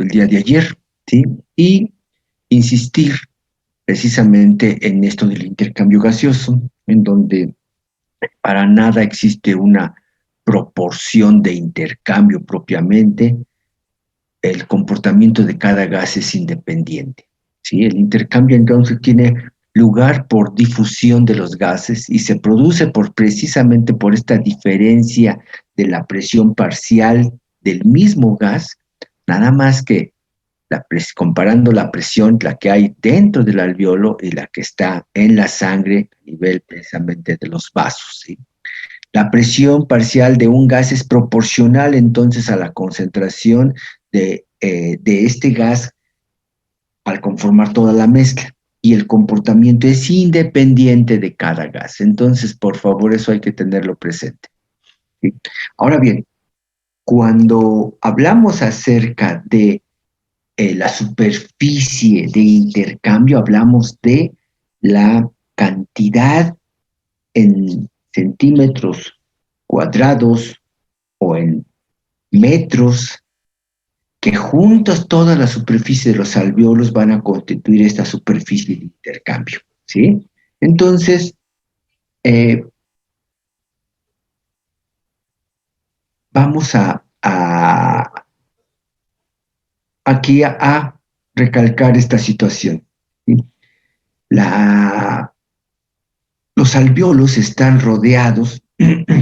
del día de ayer, ¿sí? Y insistir precisamente en esto del intercambio gaseoso, en donde para nada existe una proporción de intercambio propiamente. El comportamiento de cada gas es independiente, ¿sí? El intercambio entonces tiene lugar por difusión de los gases y se produce precisamente por esta diferencia de la presión parcial del mismo gas, nada más que comparando la presión, la que hay dentro del alveolo y la que está en la sangre a nivel precisamente de los vasos, ¿sí? La presión parcial de un gas es proporcional entonces a la concentración de este gas al conformar toda la mezcla. Y el comportamiento es independiente de cada gas. Entonces, por favor, eso hay que tenerlo presente, ¿sí? Ahora bien, cuando hablamos acerca de la superficie de intercambio, hablamos de la cantidad en centímetros cuadrados o en metros, que juntos toda la superficie de los alvéolos van a constituir esta superficie de intercambio, ¿sí? Entonces, eh, vamos aquí a recalcar esta situación, ¿sí? Los alvéolos están rodeados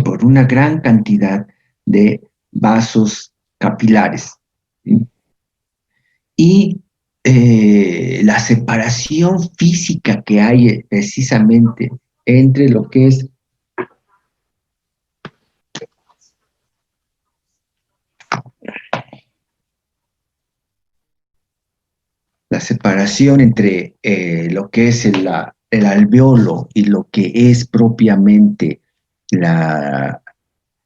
por una gran cantidad de vasos capilares, ¿sí? Y la separación física que hay precisamente entre lo que es la separación entre lo que es el alveolo y lo que es propiamente la,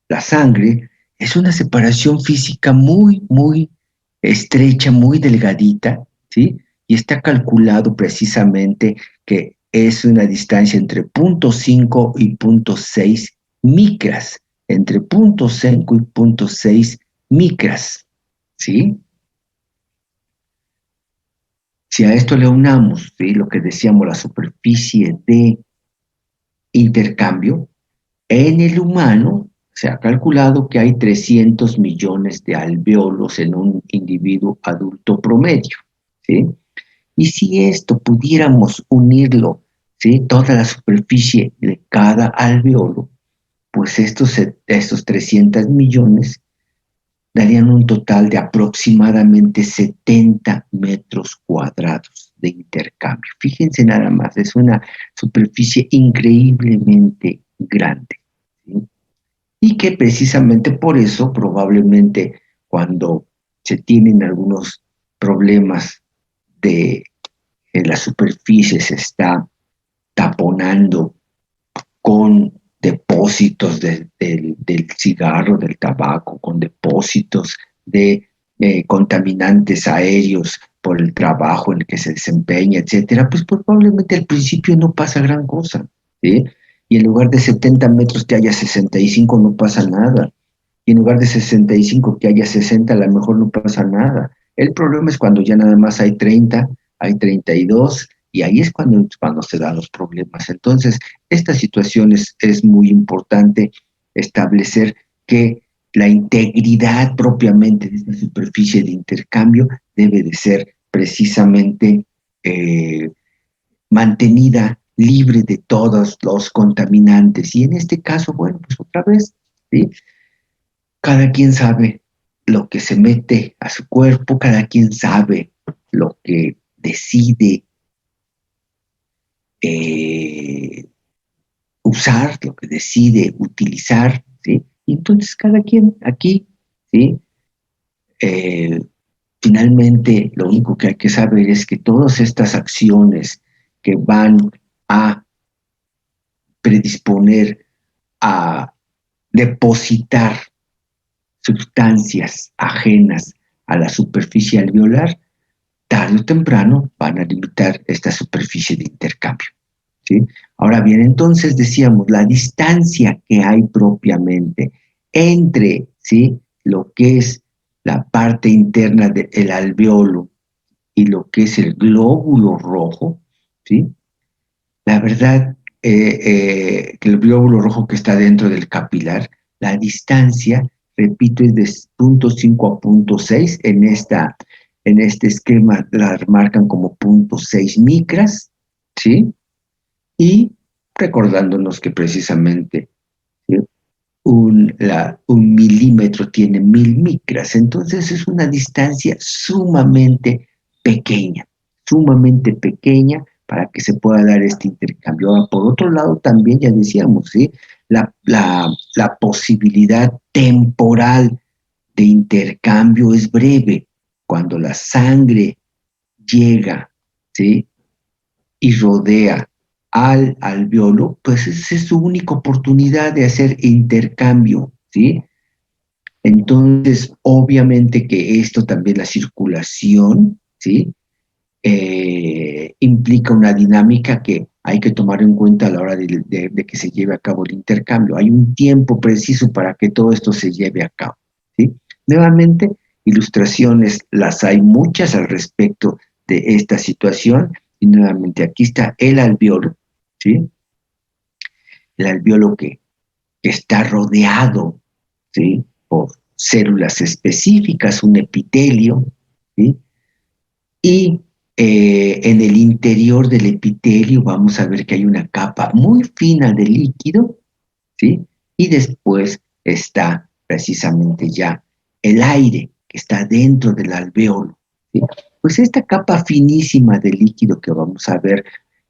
la sangre, es una separación física muy, muy estrecha, muy delgadita, ¿sí? Y está calculado precisamente que es una distancia entre 0,5 y 0,6 micras, entre 0,5 y 0,6 micras, ¿sí? Si a esto le unamos, ¿sí?, lo que decíamos, la superficie de intercambio, en el humano se ha calculado que hay 300 millones de alvéolos en un individuo adulto promedio, ¿sí? Y si esto pudiéramos unirlo, ¿sí?, toda la superficie de cada alvéolo, pues estos 300 millones darían un total de aproximadamente 70 metros cuadrados de intercambio. Fíjense nada más, es una superficie increíblemente grande, ¿sí? Y que precisamente por eso probablemente cuando se tienen algunos problemas de en la superficie se está taponando con depósitos del cigarro, del tabaco, con depósitos de contaminantes aéreos por el trabajo en el que se desempeña, etcétera, pues probablemente al principio no pasa gran cosa, ¿sí? Y en lugar de 70 metros que haya 65, no pasa nada. Y en lugar de 65 que haya 60, a lo mejor no pasa nada. El problema es cuando ya nada más hay 30, hay 32, y ahí es cuando se dan los problemas. Entonces, esta situación es muy importante establecer que la integridad propiamente de esta superficie de intercambio debe de ser precisamente mantenida libre de todos los contaminantes. Y en este caso, bueno, pues otra vez, ¿sí?, cada quien sabe lo que se mete a su cuerpo, cada quien sabe lo que decide eh, usar, lo que decide utilizar, ¿sí? Y entonces cada quien aquí, ¿sí? Eh, Finalmente, lo único que hay que saber es que todas estas acciones que van a predisponer a depositar sustancias ajenas a la superficie alveolar, tarde o temprano van a limitar esta superficie de intercambio, ¿sí? Ahora bien, entonces decíamos, la distancia que hay propiamente entre, ¿sí?, lo que es la parte interna del alveolo y lo que es el glóbulo rojo, ¿sí? La verdad, que el glóbulo rojo que está dentro del capilar, la distancia, repito, es de 0.5 a 0.6. En este esquema la marcan como 0.6 micras, ¿sí? Y recordándonos que precisamente, ¿sí?, un milímetro tiene 1000 micras, entonces es una distancia sumamente pequeña para que se pueda dar este intercambio. Ahora, por otro lado, también ya decíamos, ¿sí?, la posibilidad temporal de intercambio es breve. Cuando la sangre llega, ¿sí?, y rodea al alveolo, pues esa es su única oportunidad de hacer intercambio, ¿sí? Entonces, obviamente que esto también, la circulación, ¿sí?, implica una dinámica que hay que tomar en cuenta a la hora de que se lleve a cabo el intercambio. Hay un tiempo preciso para que todo esto se lleve a cabo, ¿sí? Nuevamente, ilustraciones las hay muchas al respecto de esta situación. Y nuevamente aquí está el alveolo, ¿sí? El alveolo que está rodeado, ¿sí?, por células específicas, un epitelio, ¿sí? Y en el interior del epitelio vamos a ver que hay una capa muy fina de líquido, ¿sí? Y después está precisamente ya el aire que está dentro del alveolo, ¿sí? Pues esta capa finísima de líquido que vamos a ver,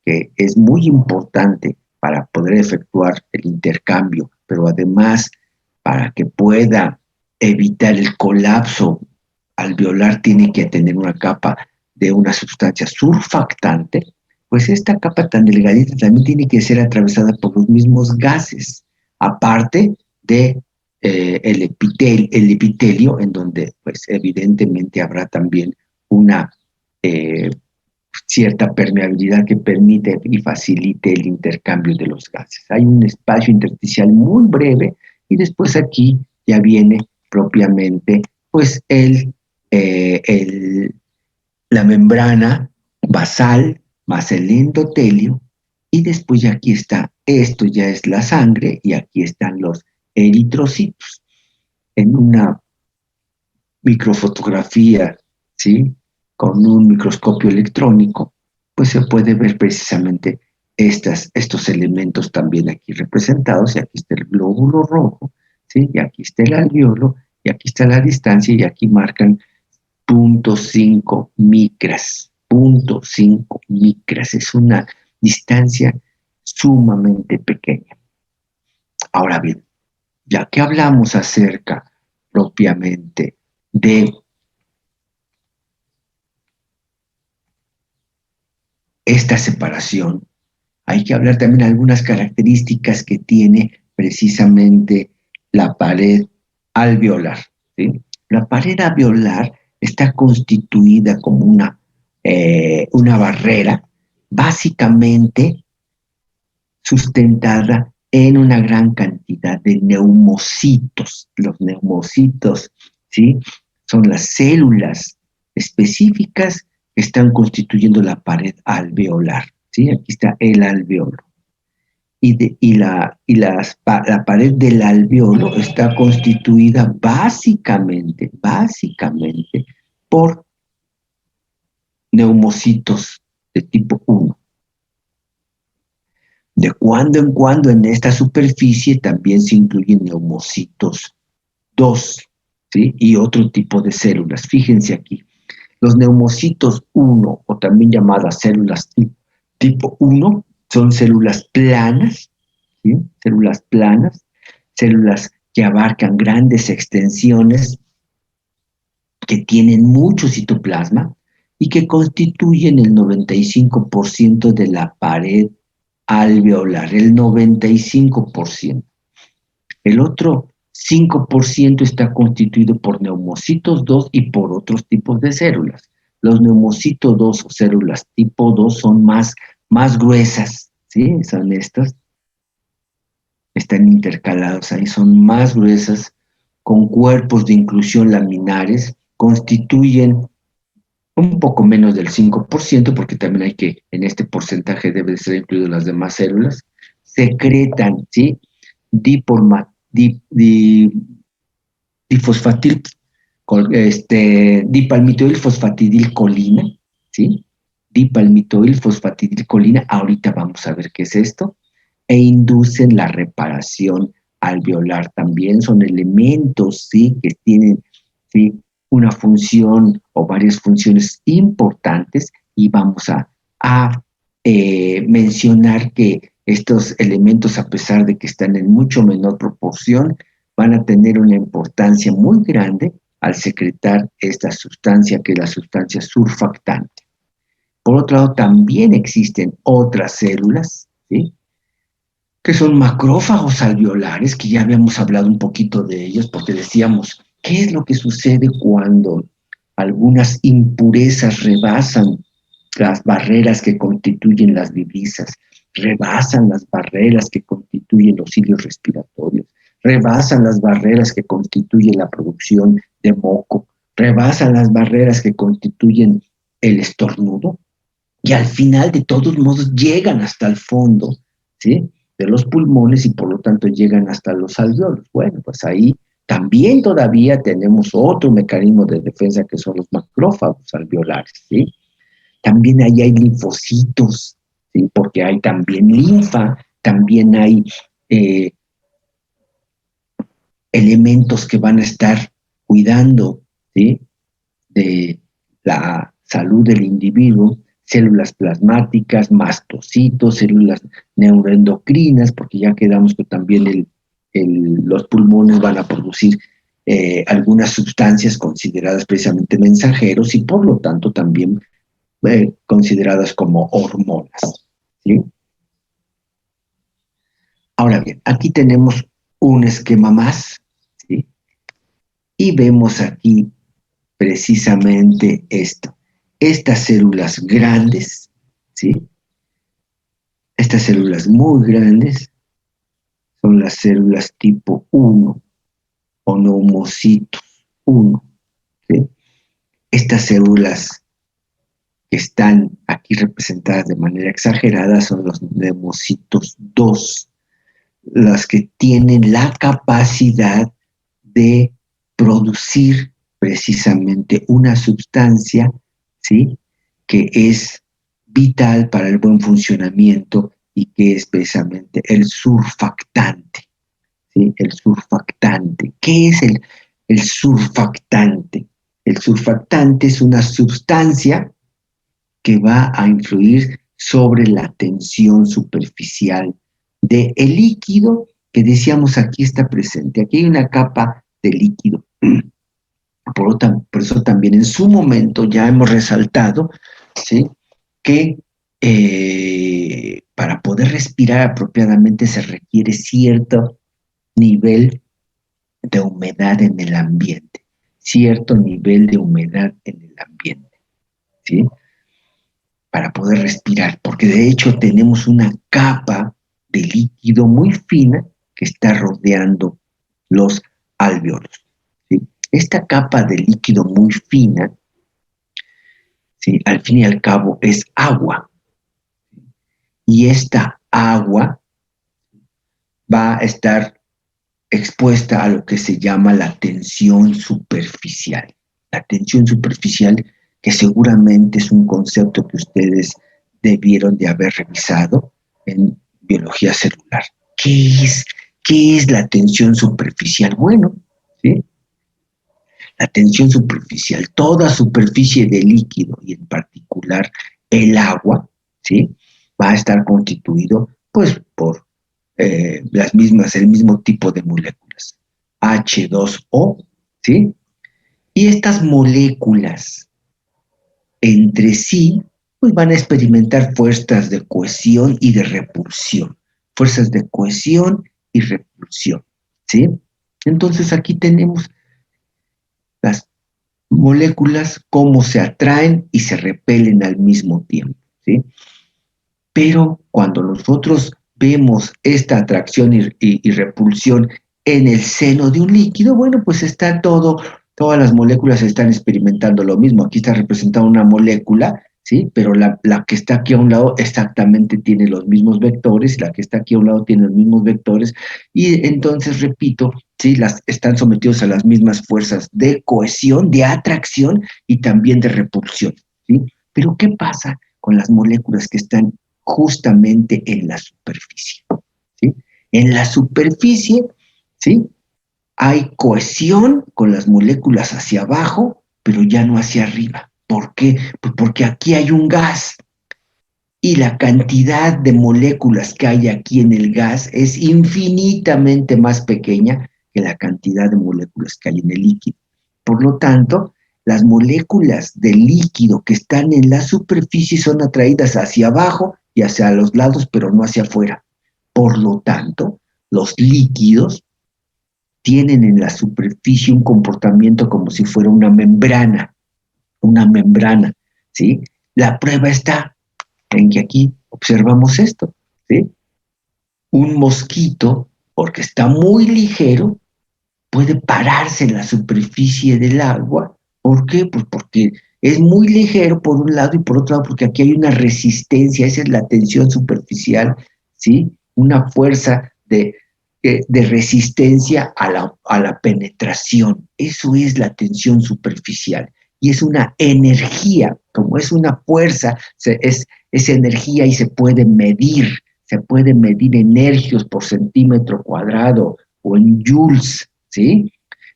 que es muy importante para poder efectuar el intercambio, pero además para que pueda evitar el colapso alveolar, tiene que tener una capa de una sustancia surfactante. Pues esta capa tan delgadita también tiene que ser atravesada por los mismos gases, aparte de el epitelio, en donde pues evidentemente habrá también una eh, cierta permeabilidad que permite y facilite el intercambio de los gases. Hay un espacio intersticial muy breve y después aquí ya viene propiamente pues la membrana basal más el endotelio, y después ya aquí está, esto ya es la sangre y aquí están los eritrocitos. En una microfotografía, ¿sí?, con un microscopio electrónico, pues se puede ver precisamente estos elementos también aquí representados, y aquí está el glóbulo rojo, ¿sí?, y aquí está el alveolo, y aquí está la distancia, y aquí marcan 0.5 micras. 0.5 micras es una distancia sumamente pequeña. Ahora bien, ya que hablamos acerca propiamente de esta separación, hay que hablar también de algunas características que tiene precisamente la pared alveolar, ¿sí? La pared alveolar está constituida como una barrera básicamente sustentada en una gran cantidad de neumocitos. Los neumocitos, ¿sí?, son las células específicas que están constituyendo la pared alveolar, ¿sí? Aquí está el alveolo. La pared del alveolo está constituida básicamente por neumocitos de tipo 1. De cuando en cuando en esta superficie también se incluyen neumocitos 2, ¿sí?, y otro tipo de células. Fíjense aquí, los neumocitos 1, o también llamadas células tipo 1, son células planas, ¿sí?, células que abarcan grandes extensiones, que tienen mucho citoplasma y que constituyen el 95% de la pared alveolar, el 95%. El otro 5% está constituido por neumocitos 2 y por otros tipos de células. Los neumocitos 2 o células tipo 2 son más gruesas, ¿sí? Son estas, están intercalados ahí, son más gruesas con cuerpos de inclusión laminares constituyen un poco menos del 5%, porque también hay que, en este porcentaje debe de ser incluido las demás células, secretan, ¿sí? Diporma, difosfatil, dipalmitoilfosfatidilcolina, ¿sí? Dipalmitoilfosfatidilcolina, ahorita vamos a ver qué es esto, e inducen la reparación alveolar también. Son elementos, ¿sí? Que tienen, ¿sí? Una función o varias funciones importantes, y vamos a mencionar que estos elementos, a pesar de que están en mucho menor proporción, van a tener una importancia muy grande al secretar esta sustancia, que es la sustancia surfactante. Por otro lado, también existen otras células, ¿sí? Que son macrófagos alveolares, que ya habíamos hablado un poquito de ellos, porque decíamos, ¿qué es lo que sucede cuando algunas impurezas rebasan las barreras que constituyen las divisas, rebasan las barreras que constituyen los cilios respiratorios, rebasan las barreras que constituyen la producción de moco, rebasan las barreras que constituyen el estornudo, y al final, de todos modos, llegan hasta el fondo, ¿sí? De los pulmones, y por lo tanto llegan hasta los alveolos? Bueno, pues ahí también todavía tenemos otro mecanismo de defensa, que son los macrófagos alveolares, ¿sí? También ahí hay linfocitos, ¿sí? Porque hay también linfa, también hay eh, elementos que van a estar cuidando, ¿sí? De la salud del individuo, células plasmáticas, mastocitos, células neuroendocrinas, porque ya quedamos que también los pulmones van a producir algunas sustancias consideradas precisamente mensajeros, y por lo tanto también consideradas como hormonas, ¿sí? Ahora bien, aquí tenemos un esquema más, ¿sí? Y vemos aquí precisamente esto. Estas células grandes, ¿sí? Estas células muy grandes son las células tipo 1 o neumocitos 1, ¿sí? Estas células que están aquí representadas de manera exagerada son los neumocitos 2, las que tienen la capacidad de producir precisamente una sustancia, ¿sí? Que es vital para el buen funcionamiento, y que es precisamente el surfactante, ¿sí? El surfactante. ¿Qué es el surfactante? El surfactante es una sustancia que va a influir sobre la tensión superficial del líquido, que decíamos aquí está presente. Aquí hay una capa de líquido. Por eso también en su momento ya hemos resaltado, ¿sí? Que para poder respirar apropiadamente se requiere cierto nivel de humedad en el ambiente, cierto nivel de humedad en el ambiente, ¿sí? Para poder respirar, porque de hecho tenemos una capa de líquido muy fina que está rodeando los alvéolos, ¿sí? Esta capa de líquido muy fina, ¿sí? Al fin y al cabo es agua, y esta agua va a estar expuesta a lo que se llama la tensión superficial. La tensión superficial, que seguramente es un concepto que ustedes debieron de haber revisado en biología celular. ¿Qué es la tensión superficial? Bueno, ¿sí? La tensión superficial, toda superficie de líquido, y en particular el agua, ¿sí? Va a estar constituido, pues, por el mismo tipo de moléculas, H2O, ¿sí? Y estas moléculas entre sí, pues van a experimentar fuerzas de cohesión y de repulsión, fuerzas de cohesión y repulsión, ¿sí? Entonces aquí tenemos las moléculas, cómo se atraen y se repelen al mismo tiempo, ¿sí? Pero cuando nosotros vemos esta atracción y repulsión en el seno de un líquido, bueno, pues está todo, todas las moléculas están experimentando lo mismo. Aquí está representada una molécula, ¿sí? Pero la que está aquí a un lado exactamente tiene los mismos vectores, y la que está aquí a un lado tiene los mismos vectores, y entonces, repito, ¿sí? Están sometidos a las mismas fuerzas de cohesión, de atracción y también de repulsión, ¿sí? Pero ¿qué pasa con las moléculas que están justamente en la superficie? ¿Sí? En la superficie, ¿sí? Hay cohesión con las moléculas hacia abajo, pero ya no hacia arriba. ¿Por qué? Pues porque aquí hay un gas y la cantidad de moléculas que hay aquí en el gas es infinitamente más pequeña que la cantidad de moléculas que hay en el líquido. Por lo tanto, las moléculas del líquido que están en la superficie son atraídas hacia abajo y hacia los lados, pero no hacia afuera. Por lo tanto, los líquidos tienen en la superficie un comportamiento como si fuera una membrana, ¿sí? La prueba está en que aquí observamos esto, ¿sí? Un mosquito, porque está muy ligero, puede pararse en la superficie del agua. ¿Por qué? Pues porque es muy ligero por un lado y por otro lado porque aquí hay una resistencia, esa es la tensión superficial, ¿sí? Una fuerza de resistencia a la penetración. Eso es la tensión superficial. Y es una energía, como es una fuerza, es energía y se puede medir en hercios por centímetro cuadrado o en joules, ¿sí?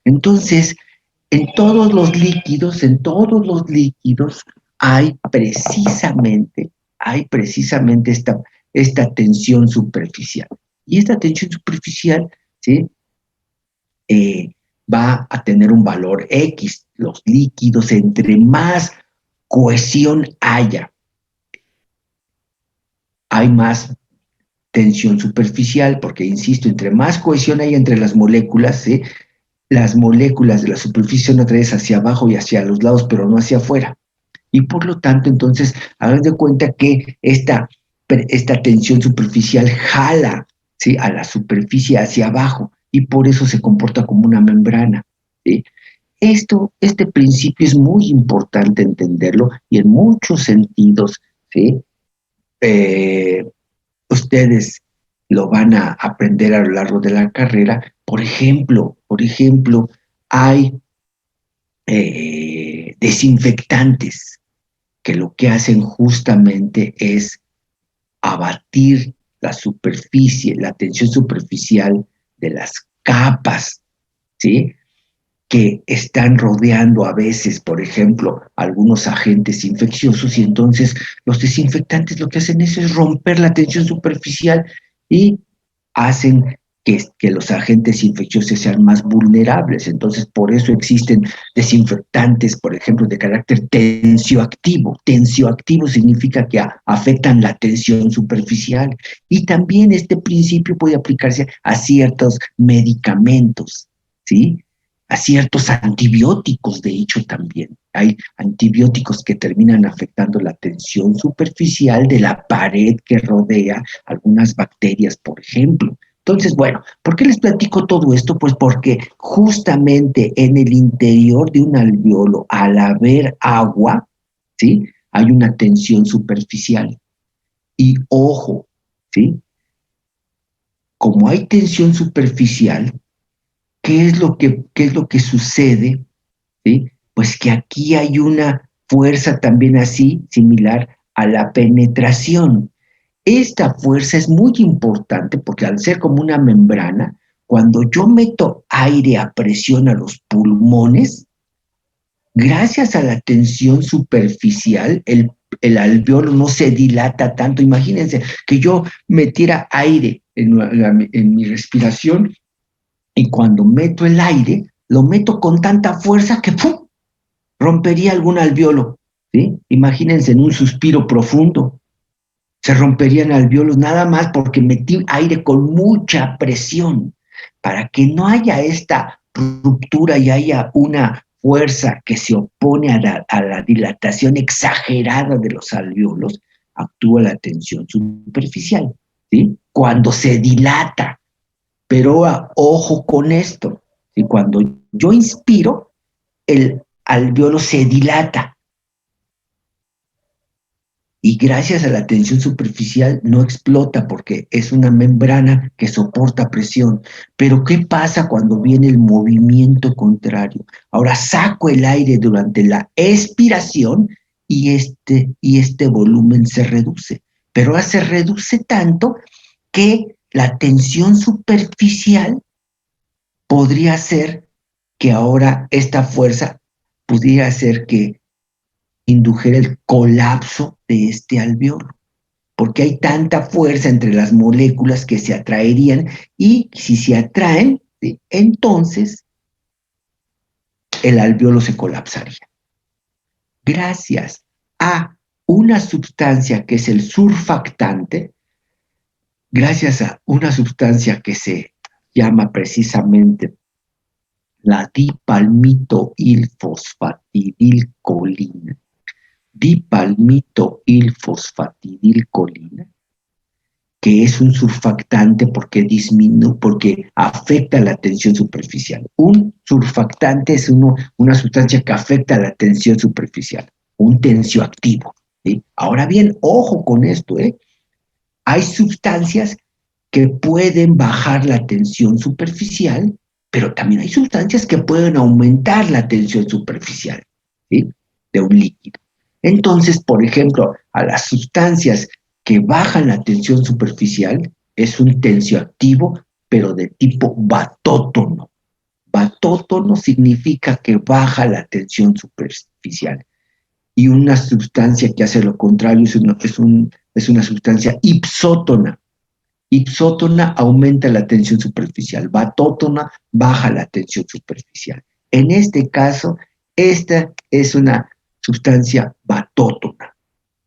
Entonces, en todos los líquidos hay precisamente esta tensión superficial. Y esta tensión superficial, ¿sí? Eh, va a tener un valor X. Los líquidos, entre más cohesión hay más tensión superficial, porque, insisto, entre más cohesión hay entre las moléculas, ¿sí? Las moléculas de la superficie son atraídas hacia abajo y hacia los lados, pero no hacia afuera. Y por lo tanto, entonces, hagan de cuenta que esta tensión superficial jala, ¿sí? A la superficie hacia abajo y por eso se comporta como una membrana, ¿sí? Este principio es muy importante entenderlo y en muchos sentidos, ¿sí? Eh, Ustedes lo van a aprender a lo largo de la carrera. Por ejemplo, hay desinfectantes que lo que hacen justamente es abatir la superficie, la tensión superficial de las capas, ¿sí? Que están rodeando a veces, por ejemplo, algunos agentes infecciosos, y entonces los desinfectantes lo que hacen es romper la tensión superficial y hacen que los agentes infecciosos sean más vulnerables. Entonces, por eso existen desinfectantes, por ejemplo, de carácter tensioactivo. Tensioactivo significa que afectan la tensión superficial. Y también este principio puede aplicarse a ciertos medicamentos, ¿sí? A ciertos antibióticos, de hecho, también. Hay antibióticos que terminan afectando la tensión superficial de la pared que rodea algunas bacterias, por ejemplo. Entonces, bueno, ¿por qué les platico todo esto? Pues porque justamente en el interior de un alveolo, al haber agua, ¿sí? Hay una tensión superficial. Y ojo, ¿sí? Como hay tensión superficial, qué es lo que sucede? ¿Sí? Pues que aquí hay una fuerza también así, similar a la penetración. Esta fuerza es muy importante porque al ser como una membrana, cuando yo meto aire a presión a los pulmones, gracias a la tensión superficial, el alveolo no se dilata tanto. Imagínense que yo metiera aire en mi respiración y cuando meto el aire, lo meto con tanta fuerza que ¡pum!, rompería algún alveolo, ¿sí? Imagínense en un suspiro profundo, se romperían alveolos nada más porque metí aire con mucha presión. Para que no haya esta ruptura y haya una fuerza que se opone a la dilatación exagerada de los alveolos, actúa la tensión superficial, ¿sí? Cuando se dilata Pero ojo con esto, y cuando yo inspiro, el alveolo se dilata y gracias a la tensión superficial no explota porque es una membrana que soporta presión. Pero ¿qué pasa cuando viene el movimiento contrario? Ahora saco el aire durante la expiración y este volumen se reduce. Pero ahora se reduce tanto que la tensión superficial podría ser que ahora esta fuerza pudiera hacer que indujera el colapso de este alveolo, porque hay tanta fuerza entre las moléculas que se atraerían y si se atraen, ¿sí?, entonces el alveolo se colapsaría. Gracias a una sustancia que es el surfactante, gracias a una sustancia que se llama precisamente la dipalmitoilfosfatidilcolina, dipalmitoilfosfatidilcolina, que es un surfactante porque afecta la tensión superficial. Un surfactante es una sustancia que afecta la tensión superficial, un tensioactivo, ¿sí? Ahora bien, ojo con esto, ¿eh? Hay sustancias que pueden bajar la tensión superficial, pero también hay sustancias que pueden aumentar la tensión superficial, ¿sí?, de un líquido. Entonces, por ejemplo, a las sustancias que bajan la tensión superficial es un tensioactivo, pero de tipo batótono. Batótono significa que baja la tensión superficial. Y una sustancia que hace lo contrario es una sustancia ipsótona. Ipsótona aumenta la tensión superficial, batótona baja la tensión superficial. En este caso, esta es una sustancia batótona,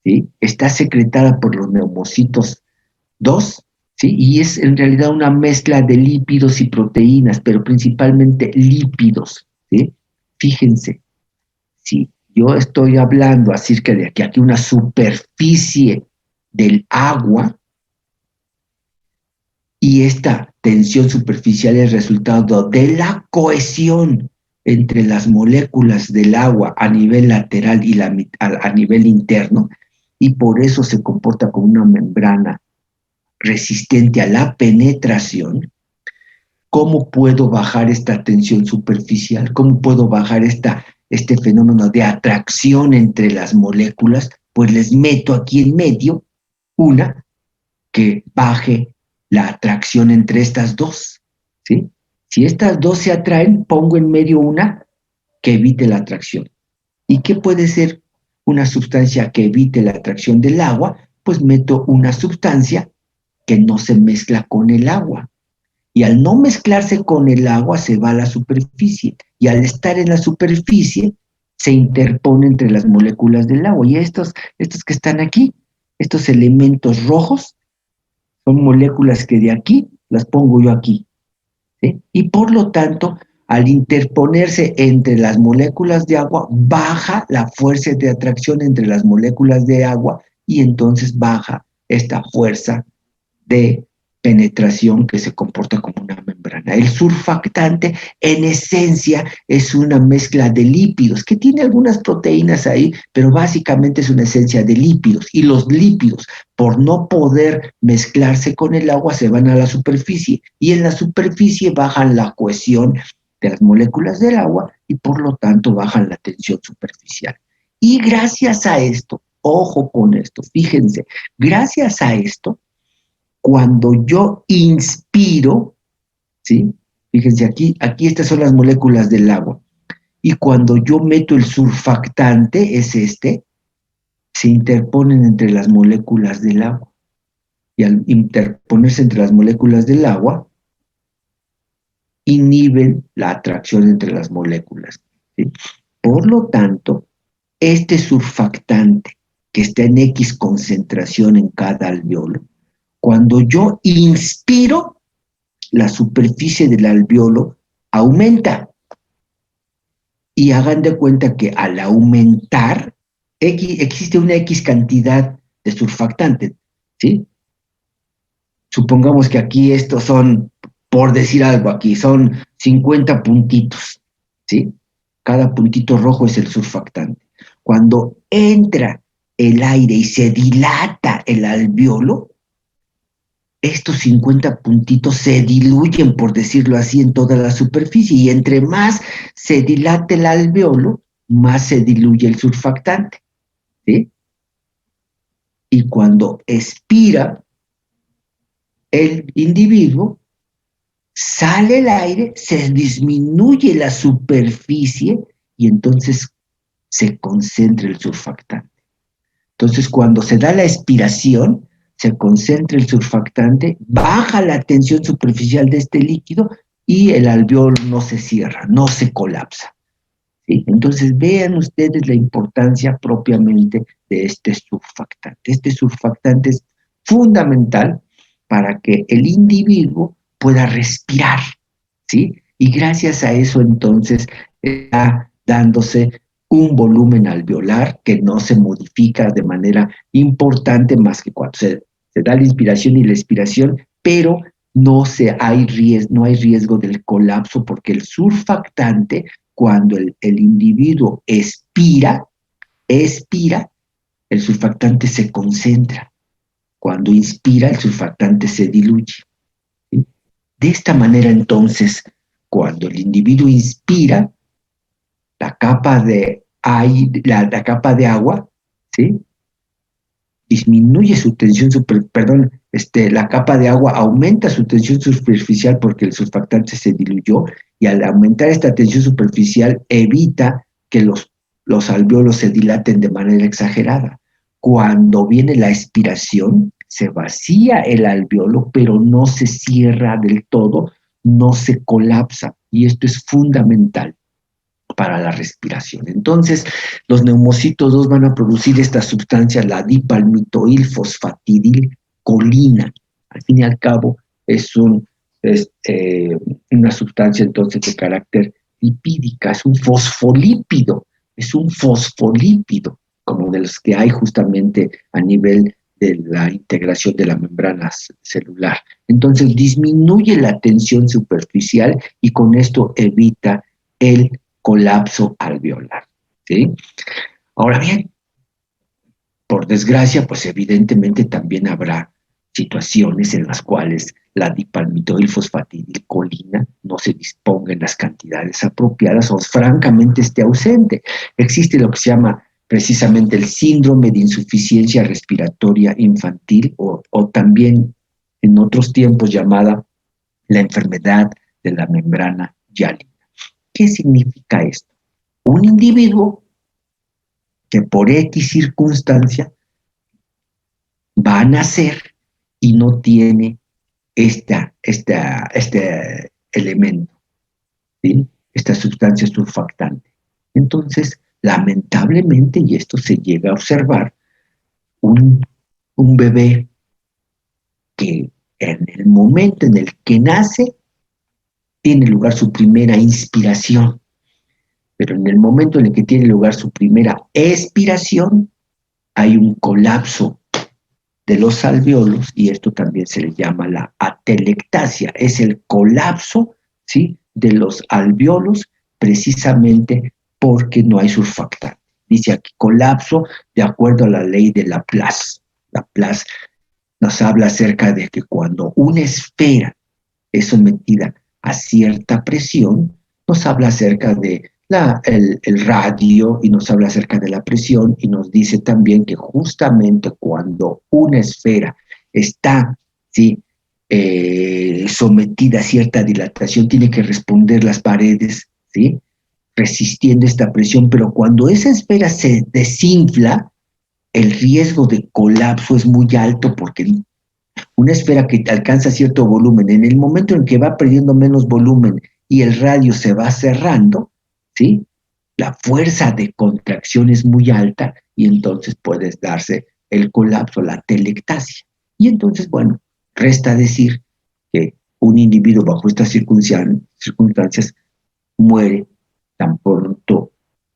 ¿sí? Está secretada por los neumocitos 2, ¿sí? Y es en realidad una mezcla de lípidos y proteínas, pero principalmente lípidos, ¿sí? Fíjense, si yo estoy hablando acerca de que aquí una superficie del agua, y esta tensión superficial es resultado de la cohesión entre las moléculas del agua a nivel lateral y a nivel interno, y por eso se comporta como una membrana resistente a la penetración. ¿Cómo puedo bajar esta tensión superficial? ¿Cómo puedo bajar este fenómeno de atracción entre las moléculas? Pues les meto aquí en medio una que baje la atracción entre estas dos, ¿sí? Si estas dos se atraen, pongo en medio una que evite la atracción. ¿Y qué puede ser una sustancia que evite la atracción del agua? Pues meto una sustancia que no se mezcla con el agua. Y al no mezclarse con el agua se va a la superficie. Y al estar en la superficie se interpone entre las moléculas del agua. Y estos que están aquí, estos elementos rojos, son moléculas que de aquí las pongo yo aquí, ¿sí? Y por lo tanto, al interponerse entre las moléculas de agua, baja la fuerza de atracción entre las moléculas de agua y entonces baja esta fuerza de penetración que se comporta como una membrana. El surfactante, en esencia, es una mezcla de lípidos, que tiene algunas proteínas ahí, pero básicamente es una esencia de lípidos. Y los lípidos, por no poder mezclarse con el agua, se van a la superficie. Y en la superficie bajan la cohesión de las moléculas del agua y por lo tanto bajan la tensión superficial. Y gracias a esto, ojo con esto, fíjense, gracias a esto, cuando yo inspiro, ¿sí? Fíjense, aquí estas son las moléculas del agua. Y cuando yo meto el surfactante, es se interponen entre las moléculas del agua. Y al interponerse entre las moléculas del agua, inhiben la atracción entre las moléculas, ¿sí? Por lo tanto, este surfactante que está en X concentración en cada alveolo, cuando yo inspiro, la superficie del alveolo aumenta. Y hagan de cuenta que al aumentar, existe una X cantidad de surfactante, ¿sí? Supongamos que aquí estos son por decir algo aquí, son 50 puntitos, ¿sí? Cada puntito rojo es el surfactante. Cuando entra el aire y se dilata el alveolo, estos 50 puntitos se diluyen, por decirlo así, en toda la superficie, y entre más se dilate el alveolo, más se diluye el surfactante, ¿sí? Y cuando expira el individuo, sale el aire, se disminuye la superficie y entonces se concentra el surfactante. Entonces, cuando se da la expiración, se concentra el surfactante, baja la tensión superficial de este líquido y el alveolo no se cierra, no se colapsa. ¿Sí? Entonces, vean ustedes la importancia propiamente de este surfactante. Este surfactante es fundamental para que el individuo pueda respirar, ¿sí? Y gracias a eso, entonces, está dándose un volumen alveolar que no se modifica de manera importante más que cuando se da la inspiración y la expiración, pero no hay riesgo del colapso porque el surfactante, cuando el individuo expira, el surfactante se concentra. Cuando inspira, el surfactante se diluye. ¿Sí? De esta manera, entonces, cuando el individuo inspira, la capa de, la capa de agua, ¿sí? Disminuye su tensión la capa de agua aumenta su tensión superficial porque el surfactante se diluyó, y al aumentar esta tensión superficial evita que los alveolos se dilaten de manera exagerada. Cuando viene la expiración, se vacía el alveolo, pero no se cierra del todo, no se colapsa, y esto es fundamental para la respiración. Entonces, los neumocitos 2 van a producir esta sustancia, la dipalmitoilfosfatidilcolina. Al fin y al cabo, es una sustancia entonces de carácter lipídica, es un fosfolípido, como de los que hay justamente a nivel de la integración de la membrana celular. Entonces disminuye la tensión superficial y con esto evita el colapso alveolar, ¿sí? Ahora bien, por desgracia, pues evidentemente también habrá situaciones en las cuales la dipalmitoilfosfatidilcolina no se disponga en las cantidades apropiadas o francamente esté ausente. Existe lo que se llama precisamente el síndrome de insuficiencia respiratoria infantil o también en otros tiempos llamada la enfermedad de la membrana yálica. ¿Qué significa esto? Un individuo que por X circunstancia va a nacer y no tiene este elemento, ¿sí? Esta sustancia surfactante. Entonces, lamentablemente, y esto se llega a observar, un bebé que en el momento en el que nace tiene lugar su primera inspiración, pero en el momento en el que tiene lugar su primera expiración, hay un colapso de los alveolos, y esto también se le llama la atelectasia, es el colapso, ¿sí?, de los alveolos precisamente porque no hay surfactante. Dice aquí colapso de acuerdo a la ley de Laplace. Laplace nos habla acerca de que cuando una esfera es sometida a cierta presión, nos habla acerca de el radio y nos habla acerca de la presión, y nos dice también que justamente cuando una esfera está, ¿sí?, sometida a cierta dilatación, tiene que responder las paredes, ¿sí?, resistiendo esta presión, pero cuando esa esfera se desinfla, el riesgo de colapso es muy alto porque una esfera que alcanza cierto volumen, en el momento en que va perdiendo menos volumen y el radio se va cerrando, ¿sí?, la fuerza de contracción es muy alta y entonces puede darse el colapso, la telectasia. Y entonces, bueno, resta decir que un individuo bajo estas circunstancias muere tan pronto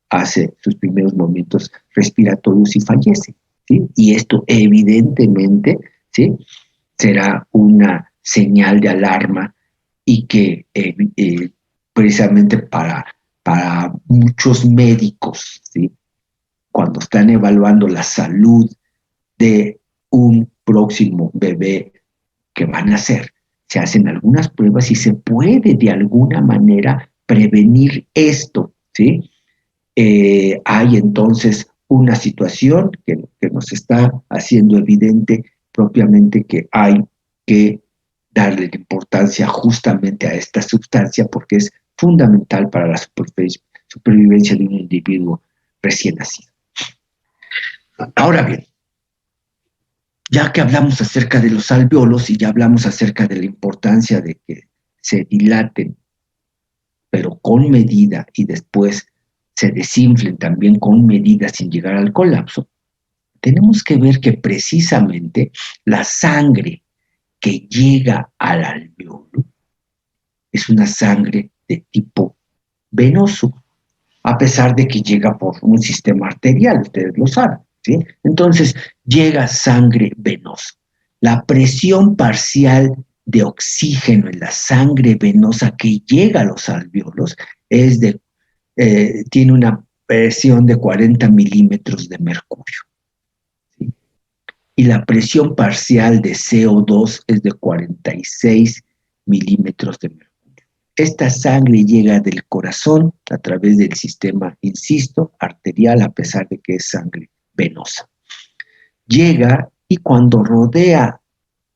hace sus primeros movimientos respiratorios y fallece, ¿sí? Y esto evidentemente, ¿sí?, será una señal de alarma y que precisamente para muchos médicos, ¿sí? Cuando están evaluando la salud de un próximo bebé que van a hacer, se hacen algunas pruebas y se puede de alguna manera prevenir esto, ¿sí? Hay entonces una situación que nos está haciendo evidente propiamente que hay que darle importancia justamente a esta sustancia porque es fundamental para la supervivencia de un individuo recién nacido. Ahora bien, ya que hablamos acerca de los alvéolos y ya hablamos acerca de la importancia de que se dilaten, pero con medida y después se desinflen también con medida sin llegar al colapso, tenemos que ver que precisamente la sangre que llega al alvéolo es una sangre de tipo venoso, a pesar de que llega por un sistema arterial, ustedes lo saben, ¿sí? Entonces, llega sangre venosa. La presión parcial de oxígeno en la sangre venosa que llega a los alvéolos tiene una presión de 40 milímetros de mercurio. ¿Sí? Y la presión parcial de CO2 es de 46 milímetros de mercurio. Esta sangre llega del corazón a través del sistema, insisto, arterial, a pesar de que es sangre venosa. Llega y cuando rodea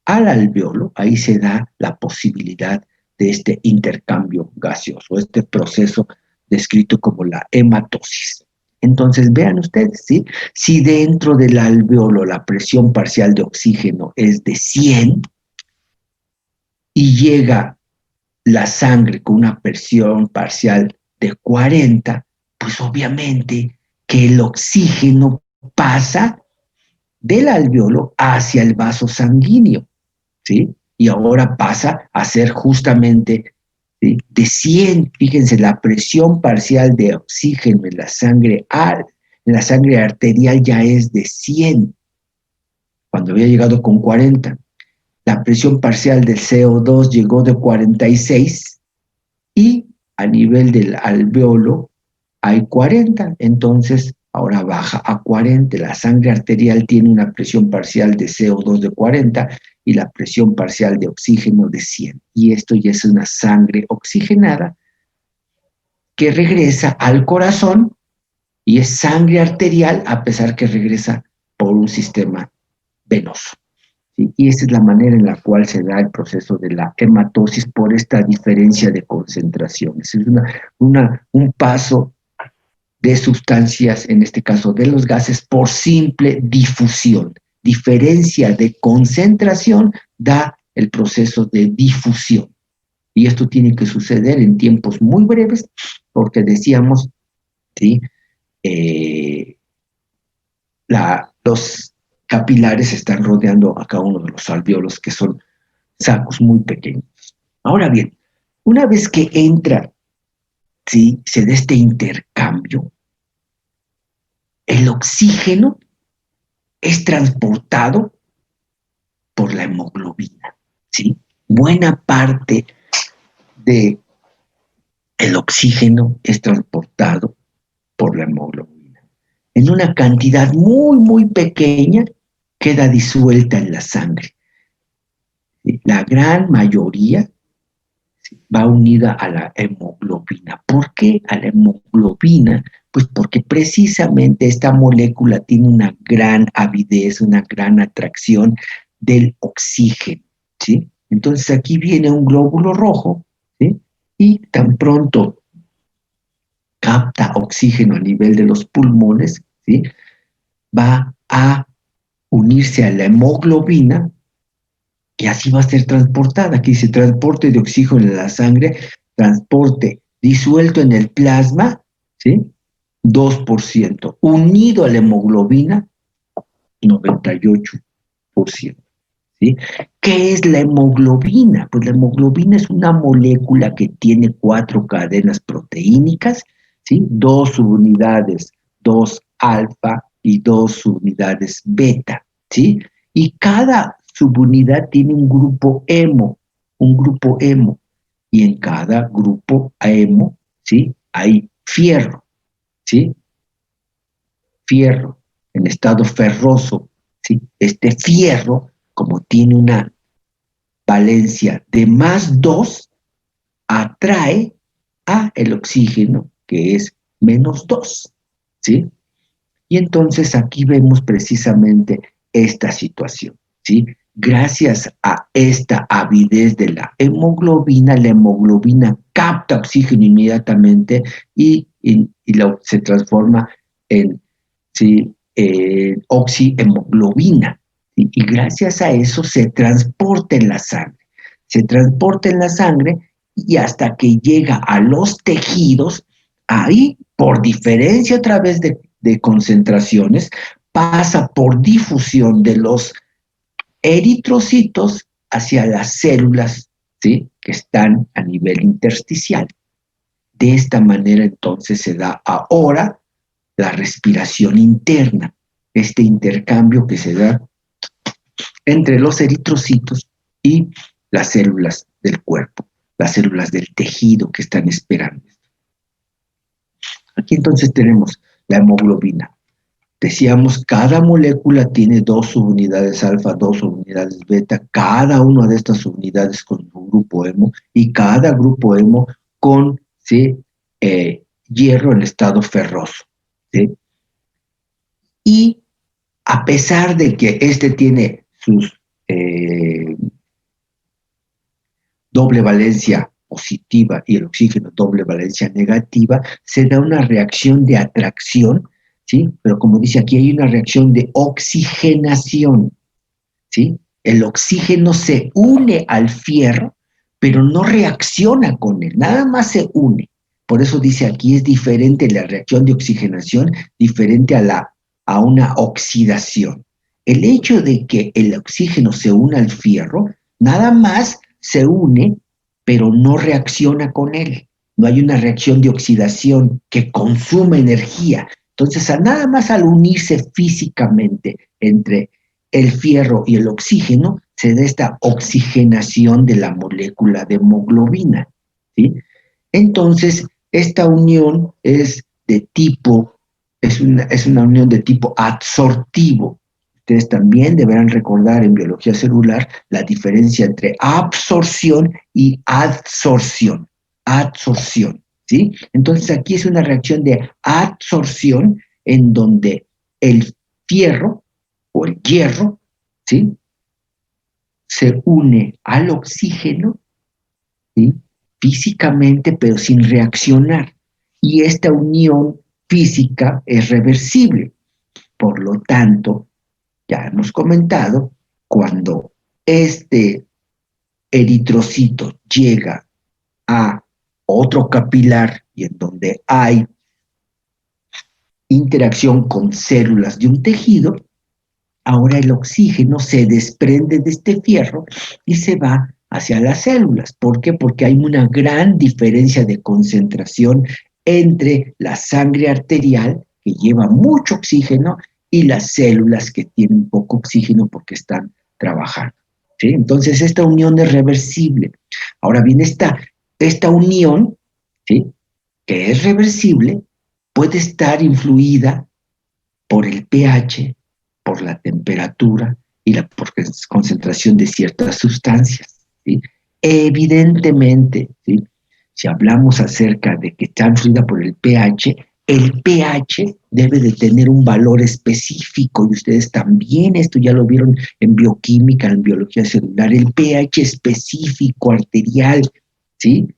al alvéolo, ahí se da la posibilidad de este intercambio gaseoso, este proceso descrito como la hematosis. Entonces, vean ustedes, ¿sí? Si dentro del alvéolo la presión parcial de oxígeno es de 100 y llega la sangre con una presión parcial de 40, pues obviamente que el oxígeno pasa del alvéolo hacia el vaso sanguíneo, ¿sí? Y ahora pasa a ser justamente, ¿sí?, de 100, fíjense, la presión parcial de oxígeno en la sangre arterial ya es de 100, cuando había llegado con 40. La presión parcial del CO2 llegó de 46 y a nivel del alvéolo hay 40, entonces ahora baja a 40. La sangre arterial tiene una presión parcial de CO2 de 40 y la presión parcial de oxígeno de 100. Y esto ya es una sangre oxigenada que regresa al corazón y es sangre arterial a pesar que regresa por un sistema venoso. ¿Sí? Y esa es la manera en la cual se da el proceso de la hematosis por esta diferencia de concentraciones. Es un paso de sustancias, en este caso de los gases, por simple difusión. Diferencia de concentración da el proceso de difusión. Y esto tiene que suceder en tiempos muy breves, porque decíamos, ¿sí?, los capilares están rodeando a cada uno de los alvéolos, que son sacos muy pequeños. Ahora bien, una vez que entra, ¿sí?, se da este intercambio, el oxígeno es transportado por la hemoglobina, ¿sí? Buena parte del oxígeno es transportado por la hemoglobina. En una cantidad muy, muy pequeña queda disuelta en la sangre. La gran mayoría va unida a la hemoglobina. ¿Por qué a la hemoglobina? Pues porque precisamente esta molécula tiene una gran avidez, una gran atracción del oxígeno, ¿sí? Entonces aquí viene un glóbulo rojo, ¿sí?, y tan pronto capta oxígeno a nivel de los pulmones, ¿sí?, va a unirse a la hemoglobina, que así va a ser transportada. Aquí dice transporte de oxígeno en la sangre, transporte disuelto en el plasma, ¿sí?, 2%, unido a la hemoglobina, 98%. ¿Sí? ¿Qué es la hemoglobina? Pues la hemoglobina es una molécula que tiene 4 cadenas proteínicas, ¿sí?, 2 subunidades, 2 alfa y 2 subunidades beta, ¿sí? Y cada subunidad tiene un grupo hemo, y en cada grupo hemo, ¿sí? Hay fierro, ¿sí? Fierro en estado ferroso, ¿sí? Este fierro, como tiene una valencia de +2, atrae a el oxígeno, que es -2, ¿sí? Y entonces aquí vemos precisamente esta situación, ¿sí? Gracias a esta avidez de la hemoglobina capta oxígeno inmediatamente y se transforma en, ¿sí? Oxihemoglobina. ¿Sí? Y gracias a eso se transporta en la sangre. Se transporta en la sangre y hasta que llega a los tejidos, ahí, por diferencia a través de concentraciones, pasa por difusión de los eritrocitos hacia las células, ¿sí? Que están a nivel intersticial. De esta manera entonces se da ahora la respiración interna, este intercambio que se da entre los eritrocitos y las células del cuerpo, las células del tejido que están esperando. Aquí entonces tenemos la hemoglobina. Decíamos, cada molécula tiene 2 subunidades alfa, 2 subunidades beta, cada una de estas subunidades con un grupo hemo y cada grupo hemo con, ¿sí? Hierro en estado ferroso, ¿sí? Y a pesar de que este tiene sus doble valencia positiva y el oxígeno doble valencia negativa, se da una reacción de atracción, ¿sí? Pero como dice aquí, hay una reacción de oxigenación, ¿sí? El oxígeno se une al fierro, pero no reacciona con él, nada más se une. Por eso dice aquí es diferente la reacción de oxigenación, diferente a una oxidación. El hecho de que el oxígeno se una al fierro, nada más se une, pero no reacciona con él. No hay una reacción de oxidación que consume energía. Entonces, nada más al unirse físicamente entre el fierro y el oxígeno, se da esta oxigenación de la molécula de hemoglobina, ¿sí? Entonces, esta unión es una unión de tipo adsortivo. Ustedes también deberán recordar en biología celular la diferencia entre absorción y adsorción. Adsorción, ¿sí? Entonces, aquí es una reacción de adsorción en donde el fierro o el hierro, ¿sí? Se une al oxígeno, ¿sí? Físicamente, pero sin reaccionar. Y esta unión física es reversible. Por lo tanto, ya hemos comentado, cuando este eritrocito llega a otro capilar y en donde hay interacción con células de un tejido, ahora el oxígeno se desprende de este fierro y se va hacia las células. ¿Por qué? Porque hay una gran diferencia de concentración entre la sangre arterial, que lleva mucho oxígeno, y las células que tienen poco oxígeno porque están trabajando, ¿sí? Entonces, esta unión es reversible. Ahora bien, esta unión, ¿sí? Que es reversible, puede estar influida por el pH, por la temperatura y la concentración de ciertas sustancias, ¿sí? Evidentemente, ¿sí? Si hablamos acerca de que está influida por el pH debe de tener un valor específico, y ustedes también esto ya lo vieron en bioquímica, en biología celular, el pH específico arterial, ¿sí?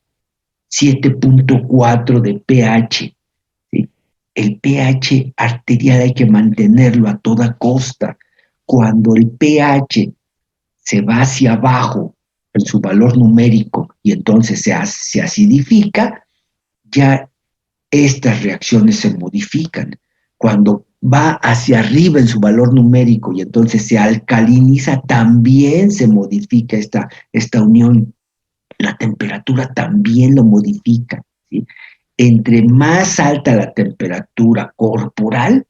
7.4 de pH, ¿sí? El pH arterial hay que mantenerlo a toda costa. Cuando el pH se va hacia abajo en su valor numérico y entonces se acidifica, ya estas reacciones se modifican. Cuando va hacia arriba en su valor numérico y entonces se alcaliniza, también se modifica esta unión. La temperatura también lo modifica, ¿sí? Entre más alta la temperatura corporal,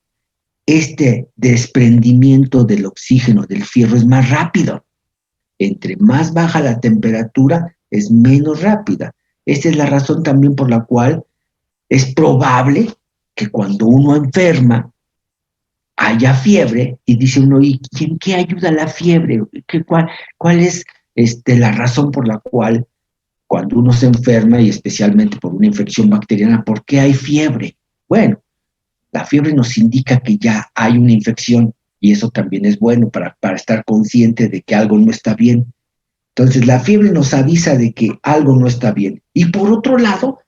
este desprendimiento del oxígeno del fierro es más rápido. Entre más baja la temperatura, es menos rápida. Esta es la razón también por la cual es probable que cuando uno enferma haya fiebre y dice uno, ¿y en qué ayuda la fiebre? ¿Cuál es la razón por la cual cuando uno se enferma y especialmente por una infección bacteriana, ¿por qué hay fiebre? Bueno, la fiebre nos indica que ya hay una infección y eso también es bueno para estar consciente de que algo no está bien. Entonces, la fiebre nos avisa de que algo no está bien. Y por otro lado,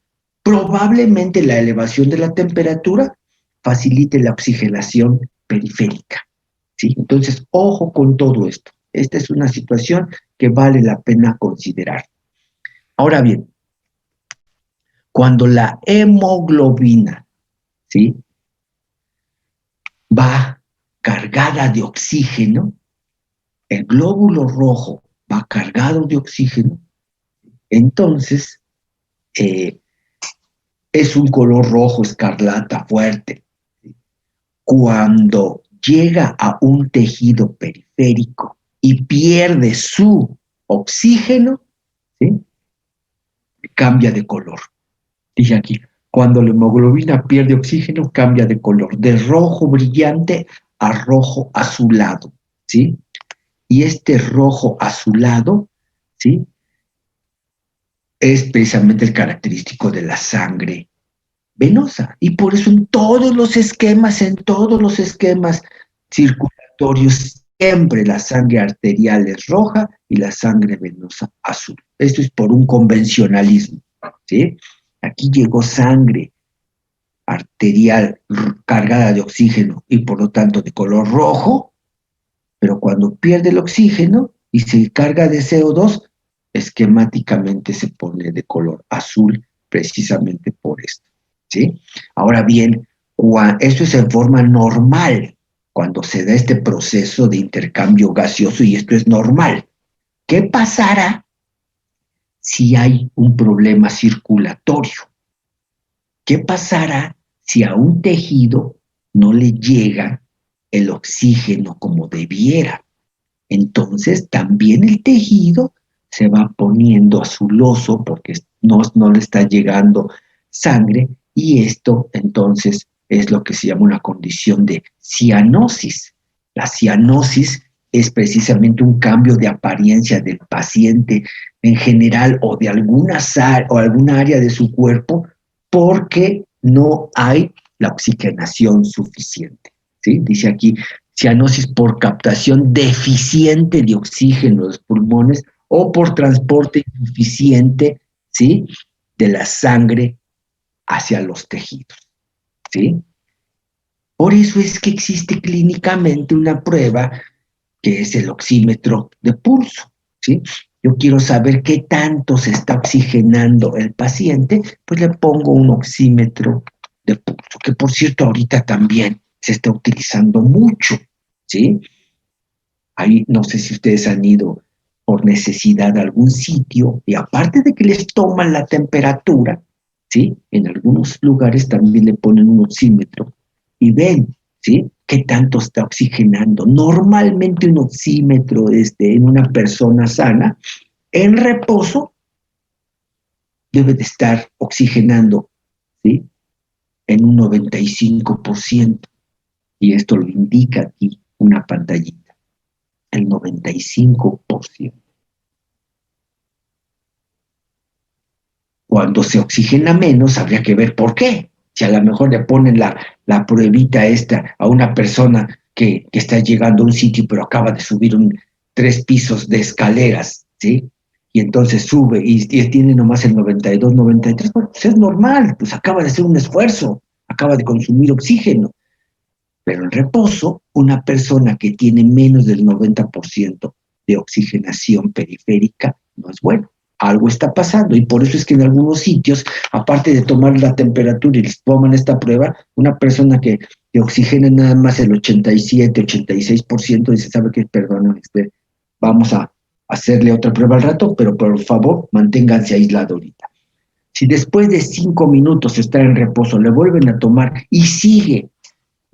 probablemente la elevación de la temperatura facilite la oxigenación periférica. ¿Sí? Entonces, ojo con todo esto. Esta es una situación que vale la pena considerar. Ahora bien, cuando la hemoglobina, ¿sí?, va cargada de oxígeno, el glóbulo rojo va cargado de oxígeno, entonces es un color rojo escarlata fuerte. Cuando llega a un tejido periférico y pierde su oxígeno, ¿sí?, cambia de color. Dije aquí, cuando la hemoglobina pierde oxígeno, cambia de color, de rojo brillante a rojo azulado, ¿sí? Y este rojo azulado, ¿sí?, es precisamente el característico de la sangre venosa. Y por eso en todos los esquemas circulatorios, siempre la sangre arterial es roja y la sangre venosa azul. Esto es por un convencionalismo, ¿sí? Aquí llegó sangre arterial cargada de oxígeno y por lo tanto de color rojo, pero cuando pierde el oxígeno y se carga de CO2, esquemáticamente se pone de color azul precisamente por esto, ¿sí? Ahora bien, esto es en forma normal, cuando se da este proceso de intercambio gaseoso y esto es normal. ¿Qué pasará si hay un problema circulatorio? ¿Qué pasará si a un tejido no le llega el oxígeno como debiera? Entonces también el tejido se va poniendo azuloso porque no le está llegando sangre y esto entonces es lo que se llama una condición de cianosis. La cianosis es precisamente un cambio de apariencia del paciente en general o de alguna área de su cuerpo porque no hay la oxigenación suficiente. ¿Sí? Dice aquí, cianosis por captación deficiente de oxígeno en los pulmones o por transporte insuficiente, ¿sí?, de la sangre hacia los tejidos, ¿sí? Por eso es que existe clínicamente una prueba que es el oxímetro de pulso, ¿sí? Yo quiero saber qué tanto se está oxigenando el paciente, pues le pongo un oxímetro de pulso, que por cierto ahorita también se está utilizando mucho, ¿sí? Ahí no sé si ustedes han ido por necesidad a algún sitio y aparte de que les toman la temperatura, ¿sí?, en algunos lugares también le ponen un oxímetro y ven, ¿sí?, qué tanto está oxigenando. Normalmente un oxímetro en una persona sana, en reposo, debe de estar oxigenando, ¿sí?, en un 95%. Y esto lo indica aquí una pantallita, el 95%. Cuando se oxigena menos, habría que ver por qué. Si a lo mejor le ponen la pruebita esta a una persona que está llegando a un sitio pero acaba de subir 3 pisos de escaleras, ¿sí?, y entonces sube y tiene nomás el 92, 93, bueno, pues es normal, pues acaba de hacer un esfuerzo, acaba de consumir oxígeno. Pero en reposo, una persona que tiene menos del 90% de oxigenación periférica no es bueno. Algo está pasando y por eso es que en algunos sitios, aparte de tomar la temperatura y les toman esta prueba, una persona que oxigena nada más el 87, 86%, dice, ¿sabe qué? Perdón, vamos a hacerle otra prueba al rato, pero por favor, manténganse aislado ahorita. Si después de 5 minutos está en reposo, le vuelven a tomar y sigue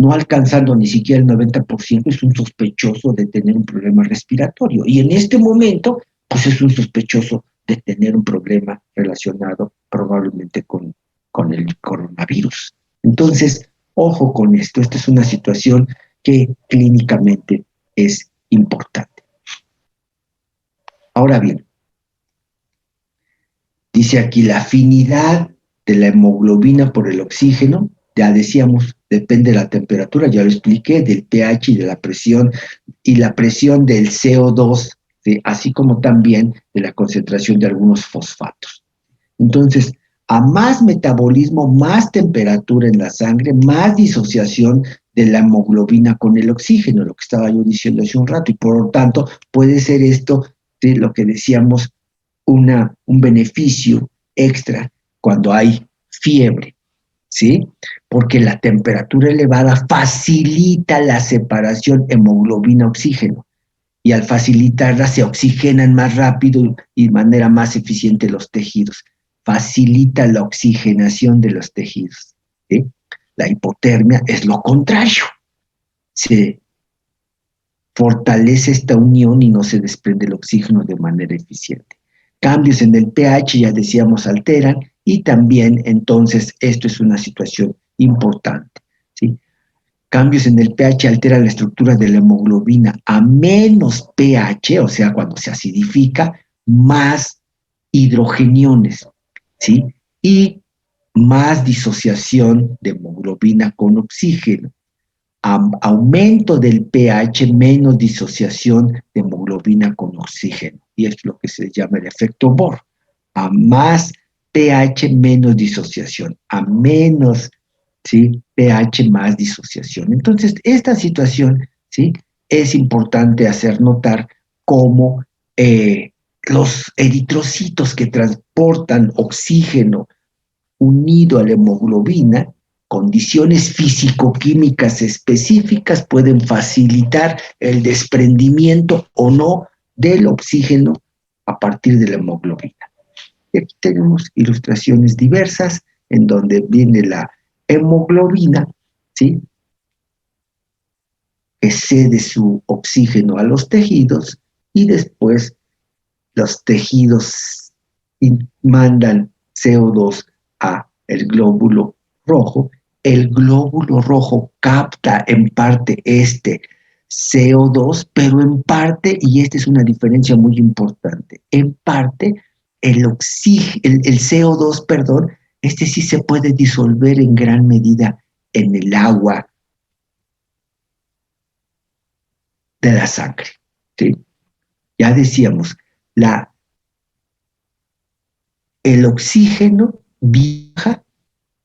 no alcanzando ni siquiera el 90%, es un sospechoso de tener un problema respiratorio. Y en este momento, pues es un sospechoso de tener un problema relacionado probablemente con el coronavirus. Entonces, ojo con esto, esta es una situación que clínicamente es importante. Ahora bien, dice aquí la afinidad de la hemoglobina por el oxígeno, ya decíamos, depende de la temperatura, ya lo expliqué, del pH y de la presión del CO2, ¿sí? Así como también de la concentración de algunos fosfatos. Entonces, a más metabolismo, más temperatura en la sangre, más disociación de la hemoglobina con el oxígeno, lo que estaba yo diciendo hace un rato, y por lo tanto puede ser esto, ¿sí? Lo que decíamos, un beneficio extra cuando hay fiebre, ¿sí? Porque la temperatura elevada facilita la separación hemoglobina-oxígeno y al facilitarla se oxigenan más rápido y de manera más eficiente los tejidos. Facilita la oxigenación de los tejidos, ¿sí? La hipotermia es lo contrario. Se fortalece esta unión y no se desprende el oxígeno de manera eficiente. Cambios en el pH, ya decíamos, alteran y también entonces esto es una situación importante, ¿sí? Cambios en el pH alteran la estructura de la hemoglobina a menos pH, o sea, cuando se acidifica, más hidrogeniones, ¿sí? Y más disociación de hemoglobina con oxígeno. Aumento del pH, menos disociación de hemoglobina con oxígeno. Y es lo que se llama el efecto Bohr. A más pH, menos disociación. A menos, ¿sí? pH, más disociación. Entonces, esta situación, ¿sí? Es importante hacer notar cómo los eritrocitos que transportan oxígeno unido a la hemoglobina, condiciones físico-químicas específicas pueden facilitar el desprendimiento o no del oxígeno a partir de la hemoglobina. Y aquí tenemos ilustraciones diversas en donde viene la hemoglobina, ¿sí? Que cede su oxígeno a los tejidos y después los tejidos mandan CO2 a el glóbulo rojo. El glóbulo rojo capta en parte este CO2, pero en parte, y esta es una diferencia muy importante, en parte el CO2, perdón, este sí se puede disolver en gran medida en el agua de la sangre, ¿sí? Ya decíamos, el oxígeno viaja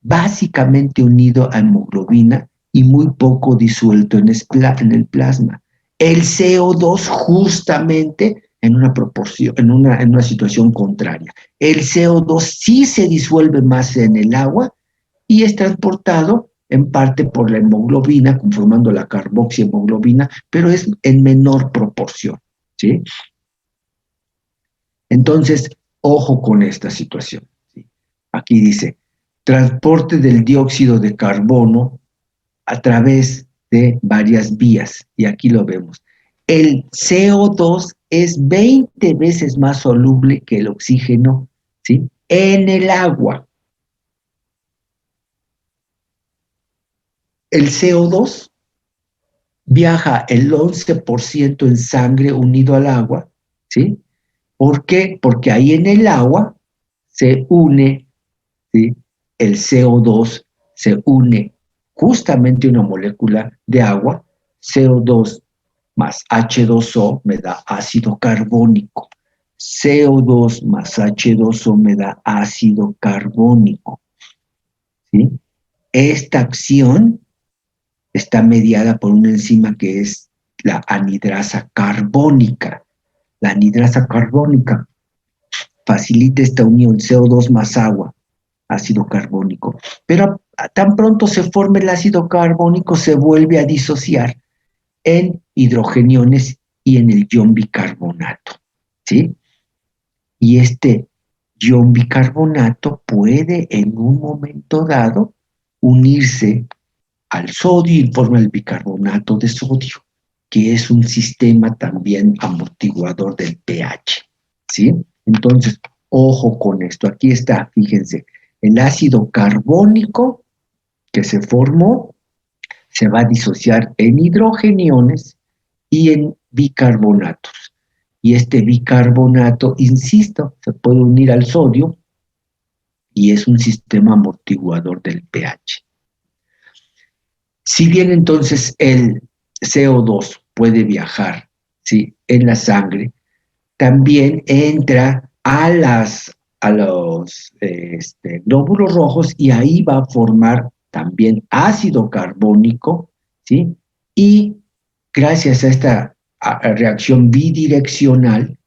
básicamente unido a hemoglobina y muy poco disuelto en el plasma. El CO2 justamente en una proporción, en una situación contraria. El CO2 sí se disuelve más en el agua y es transportado en parte por la hemoglobina, conformando la carboxihemoglobina, pero es en menor proporción, ¿sí? Entonces, ojo con esta situación, ¿sí? Aquí dice, transporte del dióxido de carbono a través de varias vías, y aquí lo vemos. El CO2 es 20 veces más soluble que el oxígeno, ¿sí? En el agua. El CO2 viaja el 11% en sangre unido al agua, ¿sí? ¿Por qué? Porque ahí en el agua se une, ¿sí? El CO2 se une justamente a una molécula de agua, CO2 más H2O me da ácido carbónico. CO2 más H2O me da ácido carbónico, ¿sí? Esta acción está mediada por una enzima que es la anhidrasa carbónica. La anhidrasa carbónica facilita esta unión CO2 más agua, ácido carbónico. Pero tan pronto se forme el ácido carbónico, se vuelve a disociar en hidrogeniones y en el ion bicarbonato, ¿sí? Y este ion bicarbonato puede en un momento dado unirse al sodio y forma el bicarbonato de sodio, que es un sistema también amortiguador del pH, ¿sí? Entonces, Ojo con esto, aquí está, fíjense, el ácido carbónico que se formó se va a disociar en hidrogeniones y en bicarbonatos. Y este bicarbonato, insisto, se puede unir al sodio y es un sistema amortiguador del pH. Si bien entonces el CO2 puede viajar, ¿sí?, en la sangre, también entra a los glóbulos rojos y ahí va a formar también ácido carbónico, ¿sí? Y gracias a esta reacción bidireccional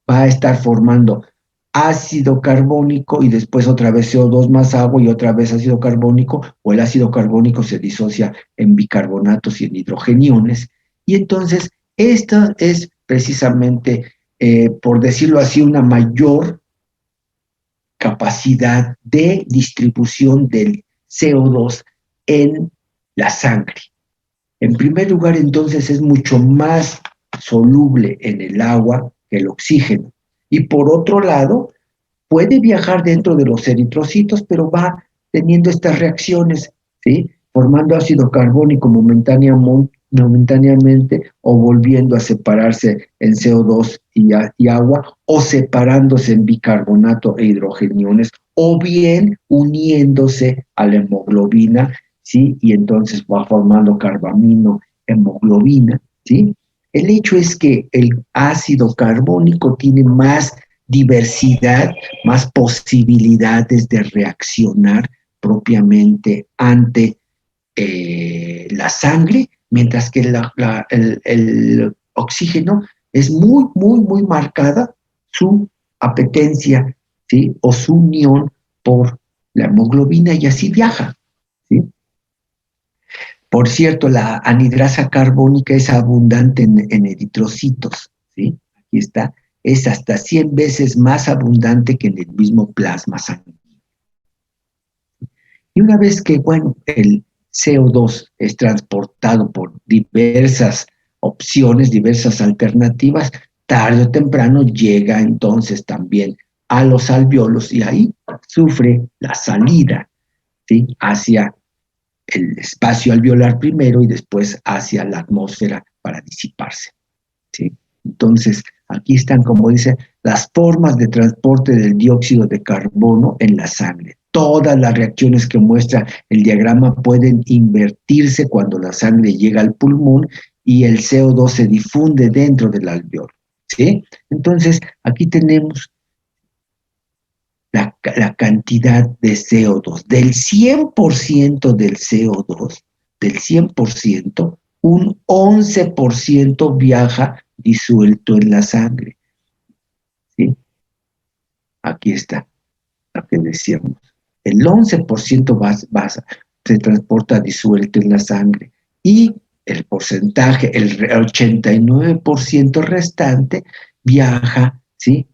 va a estar formando ácido carbónico y después otra vez CO2 más agua y otra vez ácido carbónico, o el ácido carbónico se disocia en bicarbonatos y en hidrogeniones. Y entonces, esta es precisamente, por decirlo así, una mayor capacidad de distribución del CO2 en la sangre. En primer lugar, entonces, es mucho más soluble en el agua que el oxígeno. Y por otro lado, puede viajar dentro de los eritrocitos, pero va teniendo estas reacciones, ¿sí?, formando ácido carbónico momentáneamente o volviendo a separarse en CO2 y agua, o separándose en bicarbonato e hidrogeniones, o bien uniéndose a la hemoglobina, ¿sí? Y entonces va formando carbamino, hemoglobina, ¿sí? El hecho es que el ácido carbónico tiene más diversidad, más posibilidades de reaccionar propiamente ante la sangre, mientras que el oxígeno es muy, muy, muy marcada su apetencia, ¿sí?, o su unión por la hemoglobina, y así viaja, ¿sí? Por cierto, la anhidrasa carbónica es abundante en eritrocitos, ¿sí? Aquí está, es hasta 100 veces más abundante que en el mismo plasma sanguíneo. Y una vez que, bueno, el CO2 es transportado por diversas opciones, diversas alternativas, tarde o temprano llega entonces también a los alvéolos y ahí sufre la salida, ¿sí?, hacia el espacio alveolar primero y después hacia la atmósfera para disiparse, ¿sí? Entonces, aquí están, como dice, las formas de transporte del dióxido de carbono en la sangre. Todas las reacciones que muestra el diagrama pueden invertirse cuando la sangre llega al pulmón y el CO2 se difunde dentro del alveolo, ¿sí? Entonces, aquí tenemos la cantidad de CO2. Del 100% del CO2, del 100%, un 11% viaja disuelto en la sangre, ¿sí? Aquí está lo que decíamos. El 11% se transporta disuelto en la sangre y el porcentaje, el 89% restante viaja, ¿sí?,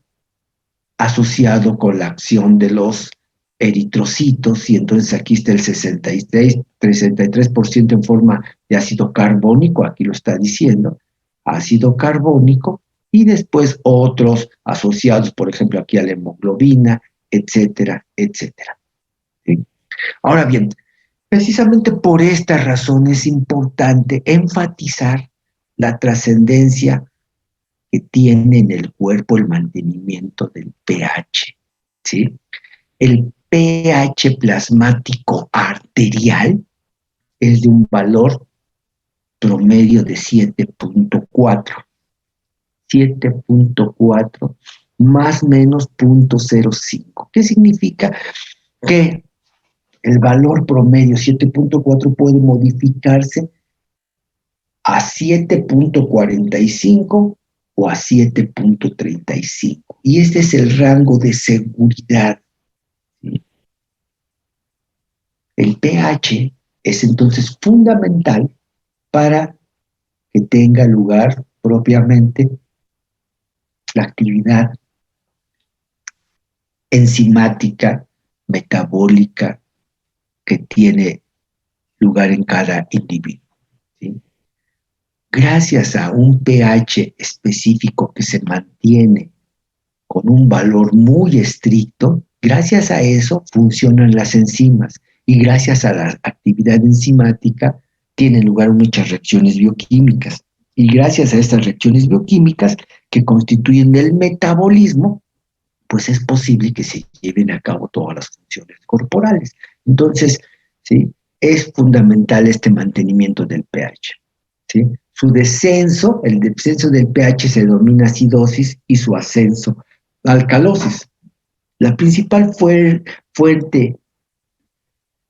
asociado con la acción de los eritrocitos, y entonces aquí está el 63% en forma de ácido carbónico, aquí lo está diciendo, ácido carbónico, y después otros asociados, por ejemplo, aquí a la hemoglobina, etcétera, etcétera. ¿Sí? Ahora bien, precisamente por esta razón es importante enfatizar la trascendencia que tiene en el cuerpo el mantenimiento del pH, ¿sí? El pH plasmático arterial es de un valor promedio de 7.4, 7.4 más menos 0.05. ¿Qué significa? Que el valor promedio 7.4 puede modificarse a 7.45 o a 7.35. Y este es el rango de seguridad. El pH es entonces fundamental para que tenga lugar propiamente la actividad enzimática, metabólica que tiene lugar en cada individuo, ¿sí? Gracias a un pH específico que se mantiene con un valor muy estricto, gracias a eso funcionan las enzimas y gracias a la actividad enzimática tienen lugar muchas reacciones bioquímicas. Y gracias a estas reacciones bioquímicas que constituyen el metabolismo, pues es posible que se lleven a cabo todas las funciones corporales. Entonces, ¿sí? Es fundamental este mantenimiento del pH. ¿Sí? Su descenso, el descenso del pH se denomina acidosis y su ascenso, alcalosis. La principal fuente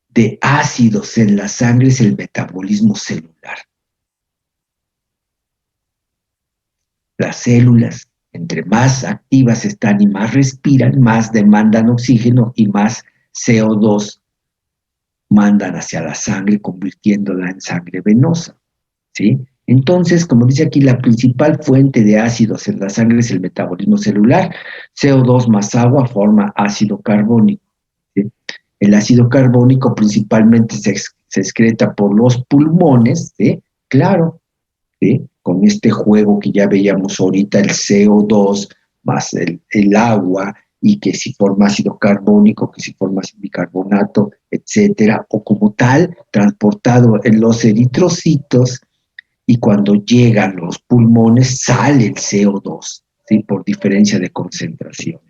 de ácidos en la sangre es el metabolismo celular. Las células, entre más activas están y más respiran, más demandan oxígeno y más CO2 mandan hacia la sangre, convirtiéndola en sangre venosa. ¿Sí? Entonces, como dice aquí, la principal fuente de ácidos en la sangre es el metabolismo celular. CO2 más agua forma ácido carbónico. ¿Sí? El ácido carbónico principalmente se excreta por los pulmones, ¿sí? Claro, ¿sí? Con este juego que ya veíamos ahorita, el CO2 más el agua, y que si forma ácido carbónico, que si forma bicarbonato, etcétera, o como tal, transportado en los eritrocitos, y cuando llegan los pulmones sale el CO2, ¿sí? Por diferencia de concentración.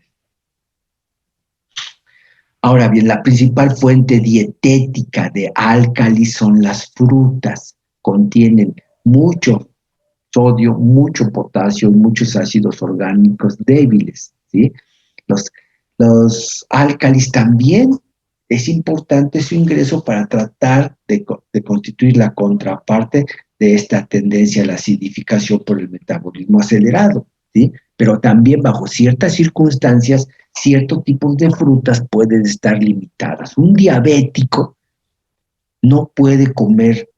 Ahora bien, la principal fuente dietética de álcalis son las frutas. Contienen mucho sodio, mucho potasio y muchos ácidos orgánicos débiles. ¿Sí? Los, los álcalis también es importante su ingreso para tratar de constituir la contraparte de esta tendencia a la acidificación por el metabolismo acelerado. ¿Sí? Pero también bajo ciertas circunstancias, ciertos tipos de frutas pueden estar limitadas. Un diabético no puede comer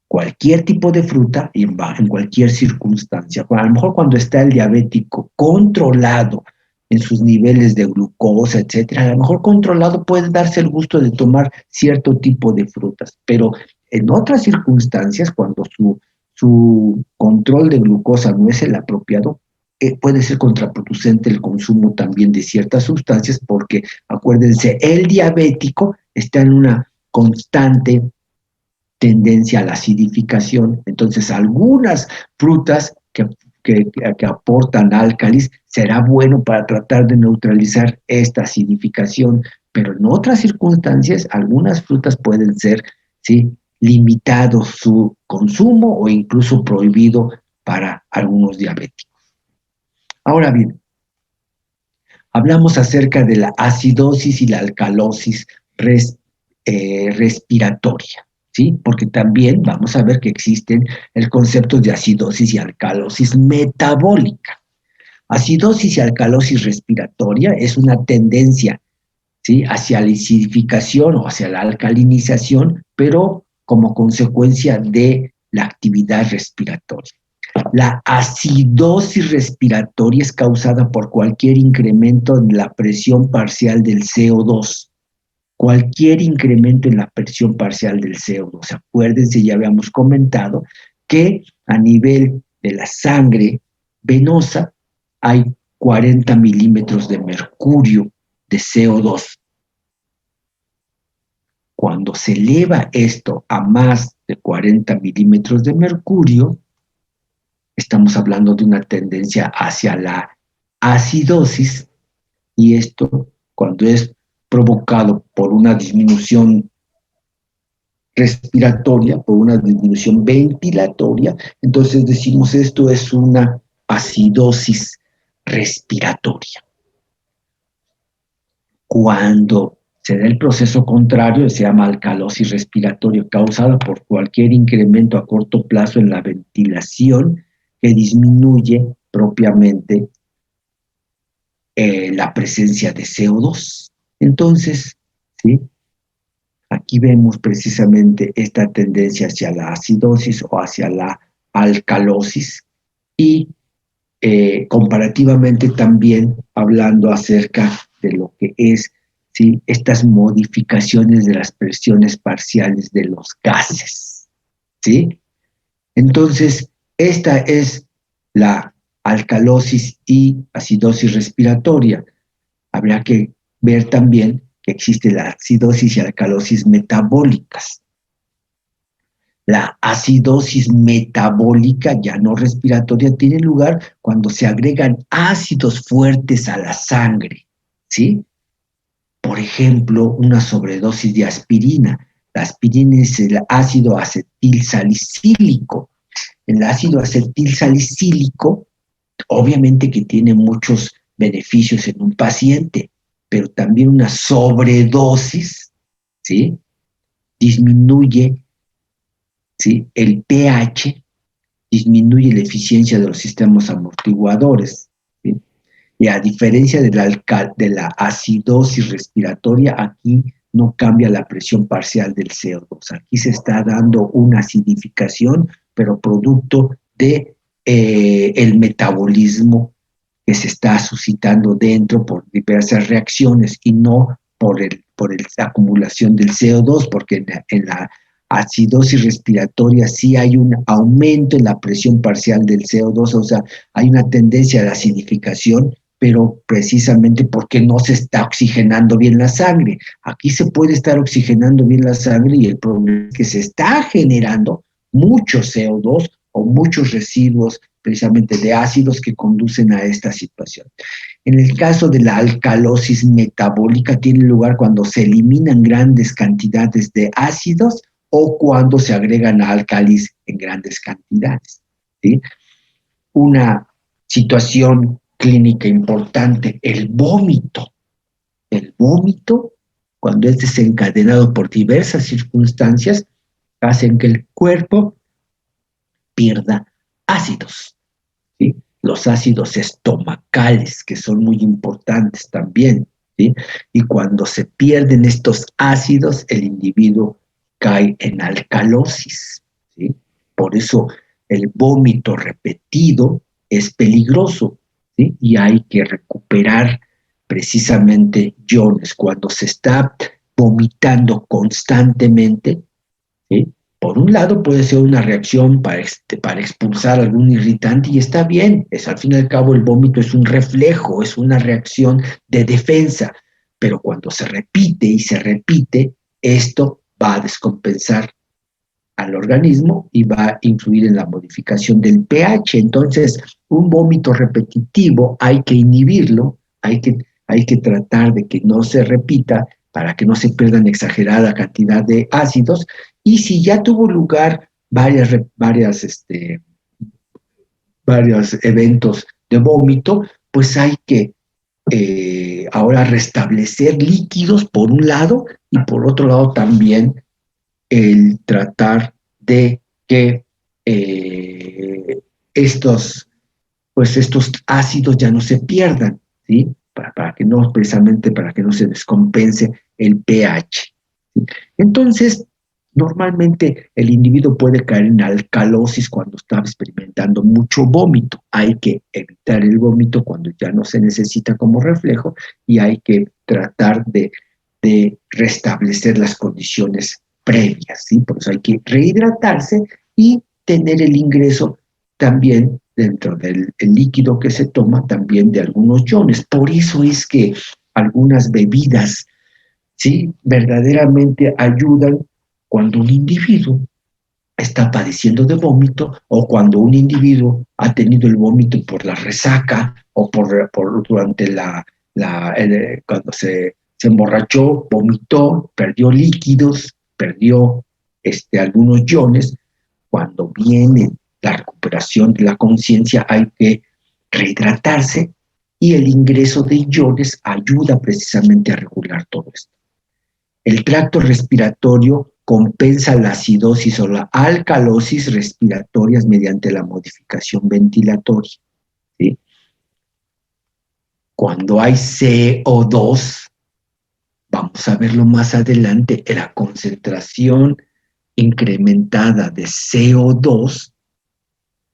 cualquier tipo de fruta y en cualquier circunstancia. A lo mejor cuando está el diabético controlado en sus niveles de glucosa, etcétera, a lo mejor controlado puede darse el gusto de tomar cierto tipo de frutas, pero en otras circunstancias, cuando su control de glucosa no es el apropiado, puede ser contraproducente el consumo también de ciertas sustancias, porque acuérdense, el diabético está en una constante tendencia a la acidificación. Entonces, algunas frutas que aportan álcalis será bueno para tratar de neutralizar esta acidificación, pero en otras circunstancias, algunas frutas pueden ser, ¿sí?, limitado su consumo o incluso prohibido para algunos diabéticos. Ahora bien, hablamos acerca de la acidosis y la alcalosis respiratoria, ¿sí? Porque también vamos a ver que existen el concepto de acidosis y alcalosis metabólica. Acidosis y alcalosis respiratoria es una tendencia, ¿sí?, hacia la acidificación o hacia la alcalinización, pero como consecuencia de la actividad respiratoria. La acidosis respiratoria es causada por cualquier incremento en la presión parcial del CO2. Cualquier incremento en la presión parcial del CO2. Acuérdense, ya habíamos comentado que a nivel de la sangre venosa hay 40 milímetros de mercurio de CO2. Cuando se eleva esto a más de 40 milímetros de mercurio, estamos hablando de una tendencia hacia la acidosis, y esto, cuando es provocado por una disminución respiratoria, por una disminución ventilatoria, entonces decimos esto es una acidosis respiratoria. Cuando se da el proceso contrario, se llama alcalosis respiratoria, causada por cualquier incremento a corto plazo en la ventilación que disminuye propiamente la presencia de CO2. Entonces, ¿sí?, aquí vemos precisamente esta tendencia hacia la acidosis o hacia la alcalosis, y comparativamente también hablando acerca de lo que es, ¿sí?, estas modificaciones de las presiones parciales de los gases. ¿Sí? Entonces, esta es la alcalosis y acidosis respiratoria. Habría que ver también que existe la acidosis y alcalosis metabólicas. La acidosis metabólica, ya no respiratoria, tiene lugar cuando se agregan ácidos fuertes a la sangre, ¿sí? Por ejemplo, una sobredosis de aspirina. La aspirina es el ácido acetilsalicílico. El ácido acetilsalicílico, obviamente que tiene muchos beneficios en un paciente, pero también una sobredosis, ¿sí? Disminuye, ¿sí? El pH, disminuye la eficiencia de los sistemas amortiguadores, ¿sí? Y a diferencia de la acidosis respiratoria, aquí no cambia la presión parcial del CO2. Aquí se está dando una acidificación, pero producto de el metabolismo que se está suscitando dentro por diversas reacciones y no por la acumulación del CO2, porque en la acidosis respiratoria sí hay un aumento en la presión parcial del CO2, o sea, hay una tendencia a la acidificación, pero precisamente porque no se está oxigenando bien la sangre. Aquí se puede estar oxigenando bien la sangre y el problema es que se está generando mucho CO2 o muchos residuos precisamente de ácidos que conducen a esta situación. En el caso de la alcalosis metabólica tiene lugar cuando se eliminan grandes cantidades de ácidos o cuando se agregan álcalis en grandes cantidades, ¿sí? Una situación clínica importante, el vómito. El vómito, cuando es desencadenado por diversas circunstancias, hacen que el cuerpo pierda ácidos, ¿sí? Los ácidos estomacales, que son muy importantes también, ¿sí? Y cuando se pierden estos ácidos, el individuo cae en alcalosis, ¿sí? Por eso el vómito repetido es peligroso, ¿sí? Y hay que recuperar precisamente iones. Cuando se está vomitando constantemente, ¿sí? Por un lado puede ser una reacción para expulsar algún irritante y está bien, al fin y al cabo el vómito es un reflejo, es una reacción de defensa, pero cuando se repite y se repite, esto va a descompensar al organismo y va a influir en la modificación del pH. Entonces, un vómito repetitivo hay que inhibirlo, hay que tratar de que no se repita para que no se pierdan exagerada cantidad de ácidos. Y si ya tuvo lugar varios eventos de vómito, pues hay que ahora restablecer líquidos por un lado y por otro lado también el tratar de que estos, pues estos ácidos ya no se pierdan, ¿sí? Para que no, precisamente para que no se descompense el pH. ¿Sí? Entonces, normalmente el individuo puede caer en alcalosis cuando está experimentando mucho vómito. Hay que evitar el vómito cuando ya no se necesita como reflejo y hay que tratar de restablecer las condiciones previas, ¿sí? Por eso hay que rehidratarse y tener el ingreso también dentro del líquido que se toma también de algunos iones. Por eso es que algunas bebidas, ¿sí? Verdaderamente ayudan cuando un individuo está padeciendo de vómito o cuando un individuo ha tenido el vómito por la resaca o durante cuando se emborrachó, vomitó, perdió líquidos, perdió algunos iones. Cuando viene la recuperación de la conciencia hay que rehidratarse y el ingreso de iones ayuda precisamente a regular todo esto. El tracto respiratorio compensa la acidosis o la alcalosis respiratorias mediante la modificación ventilatoria, ¿sí? Cuando hay CO2, vamos a verlo más adelante, la concentración incrementada de CO2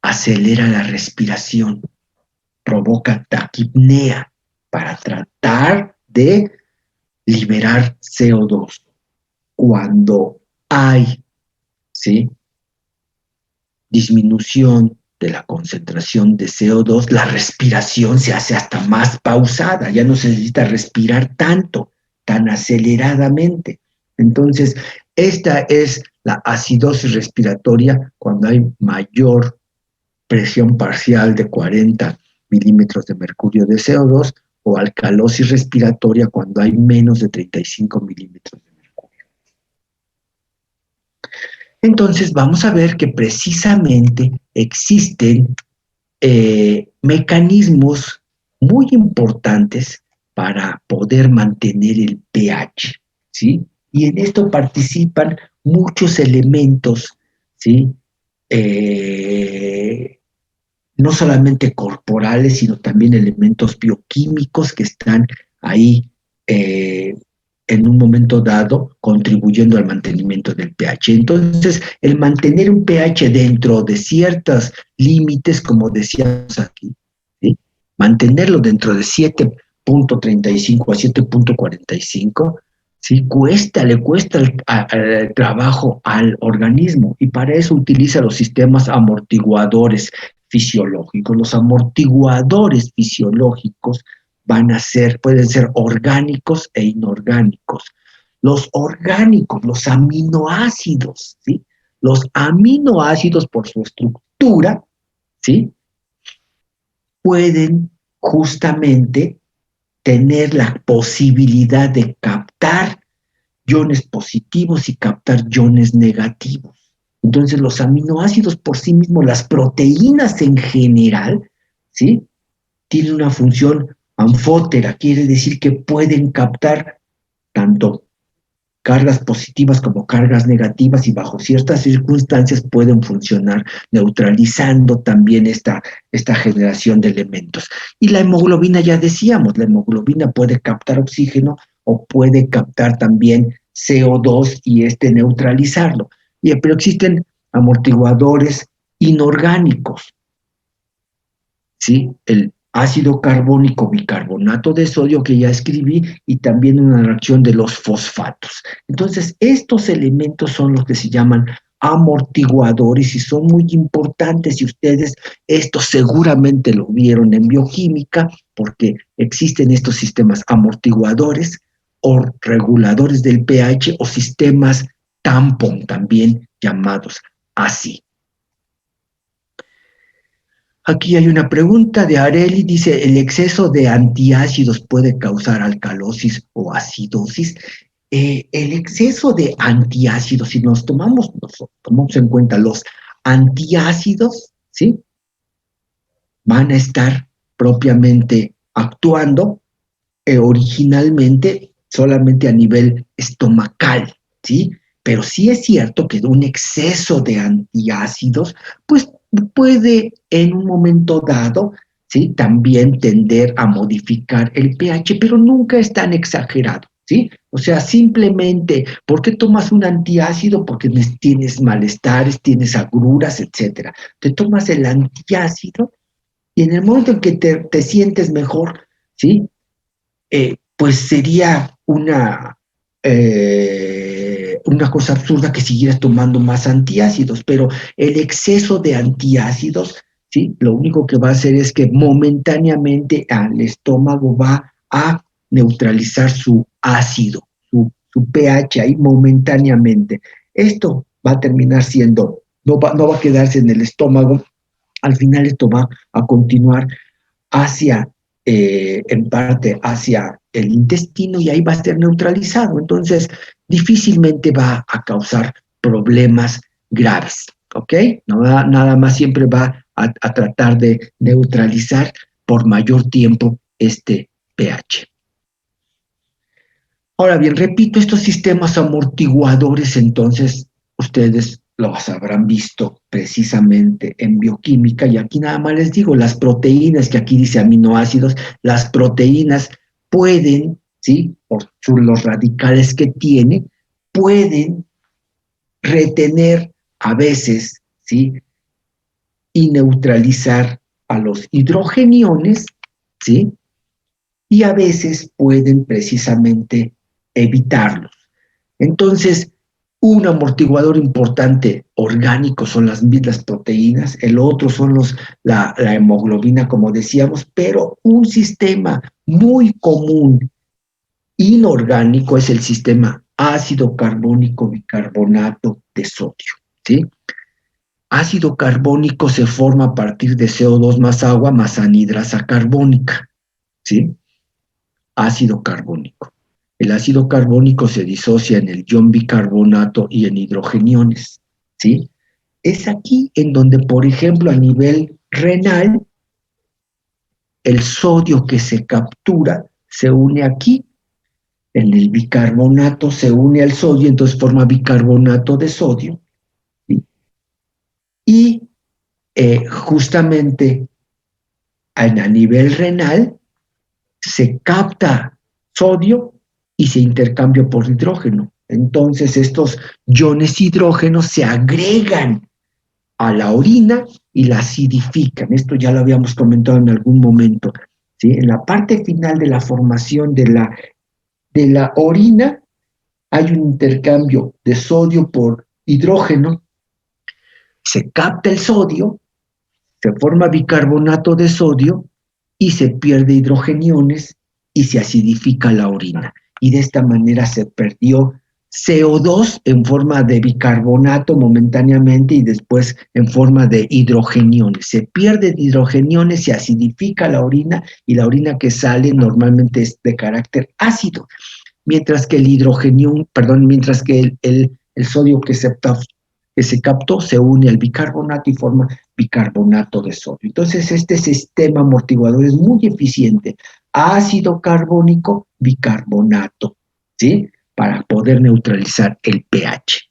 acelera la respiración, provoca taquipnea para tratar de liberar CO2. Cuando hay, ¿sí?, disminución de la concentración de CO2, la respiración se hace hasta más pausada, ya no se necesita respirar tanto, tan aceleradamente. Entonces, esta es la acidosis respiratoria cuando hay mayor presión parcial de 40 milímetros de mercurio de CO2 o alcalosis respiratoria cuando hay menos de 35 milímetros de mercurio. Entonces vamos a ver que precisamente existen mecanismos muy importantes para poder mantener el pH, ¿sí? Y en esto participan muchos elementos, ¿sí? No solamente corporales, sino también elementos bioquímicos que están ahí en un momento dado contribuyendo al mantenimiento del pH. Entonces, el mantener un pH dentro de ciertos límites, como decíamos aquí, ¿sí? Mantenerlo dentro de 7.35 a 7.45, ¿sí? Le cuesta el trabajo al organismo y para eso utiliza los sistemas amortiguadores fisiológicos. Los amortiguadores fisiológicos pueden ser orgánicos e inorgánicos. Los orgánicos, los aminoácidos, ¿sí? Los aminoácidos por su estructura, ¿sí? Pueden justamente tener la posibilidad de captar iones positivos y captar iones negativos. Entonces, los aminoácidos por sí mismos, las proteínas en general, ¿sí? Tienen una función anfótera, quiere decir que pueden captar tanto cargas positivas como cargas negativas y bajo ciertas circunstancias pueden funcionar neutralizando también esta generación de elementos. Y la hemoglobina, ya decíamos, la hemoglobina puede captar oxígeno o puede captar también CO2 y neutralizarlo. Pero existen amortiguadores inorgánicos, ¿sí? El ácido carbónico bicarbonato de sodio que ya escribí y también una reacción de los fosfatos. Entonces, estos elementos son los que se llaman amortiguadores y son muy importantes y ustedes esto seguramente lo vieron en bioquímica porque existen estos sistemas amortiguadores o reguladores del pH o sistemas tampón también llamados así. Aquí hay una pregunta de Areli, dice, ¿el exceso de antiácidos puede causar alcalosis o acidosis? El exceso de antiácidos, si nos tomamos en cuenta los antiácidos, ¿sí? Van a estar propiamente actuando originalmente solamente a nivel estomacal, ¿sí? Pero sí es cierto que un exceso de antiácidos, pues puede en un momento dado, ¿sí? También tender a modificar el pH, pero nunca es tan exagerado, ¿sí? O sea, simplemente, ¿por qué tomas un antiácido? Porque tienes malestares, tienes agruras, etcétera. Te tomas el antiácido y en el momento en que te sientes mejor, ¿sí? Pues sería una cosa absurda que siguieras tomando más antiácidos, pero el exceso de antiácidos, ¿sí? Lo único que va a hacer es que momentáneamente al estómago va a neutralizar su ácido, su pH ahí momentáneamente. Esto va a terminar siendo, no va a quedarse en el estómago, al final esto va a continuar hacia, en parte, hacia el intestino y ahí va a ser neutralizado. Entonces, difícilmente va a causar problemas graves, ¿ok? Nada más siempre va a tratar de neutralizar por mayor tiempo este pH. Ahora bien, repito, estos sistemas amortiguadores, entonces, ustedes los habrán visto precisamente en bioquímica, y aquí nada más les digo, las proteínas, que aquí dice aminoácidos, las proteínas pueden, ¿sí? Por los radicales que tienen, pueden retener a veces, ¿sí? Y neutralizar a los hidrogeniones, ¿sí? Y a veces pueden precisamente evitarlos. Entonces, Un amortiguador importante orgánico son las proteínas, el otro son la hemoglobina, como decíamos, pero un sistema muy común inorgánico es el sistema ácido carbónico bicarbonato de sodio, ¿sí? Ácido carbónico se forma a partir de CO2 más agua más anhidrasa carbónica, ¿sí? Ácido carbónico. El ácido carbónico se disocia en el ion bicarbonato y en hidrogeniones, ¿sí? Es aquí en donde, por ejemplo, a nivel renal, el sodio que se captura se une aquí, en el bicarbonato se une al sodio, entonces forma bicarbonato de sodio, ¿sí? Y justamente a nivel renal se capta sodio y se intercambia por hidrógeno. Entonces estos iones hidrógenos se agregan a la orina y la acidifican. Esto ya lo habíamos comentado en algún momento. ¿Sí? En la parte final de la formación de la orina hay un intercambio de sodio por hidrógeno, se capta el sodio, se forma bicarbonato de sodio y se pierde hidrogeniones y se acidifica la orina. Y de esta manera se perdió CO2 en forma de bicarbonato momentáneamente y después en forma de hidrogeniones. Se pierde hidrogeniones, se acidifica la orina y la orina que sale normalmente es de carácter ácido, mientras que el hidrogenión, perdón, mientras que el sodio que se captó se une al bicarbonato y forma bicarbonato de sodio. Entonces, este sistema amortiguador es muy eficiente. Ácido carbónico, bicarbonato, ¿sí? Para poder neutralizar el pH.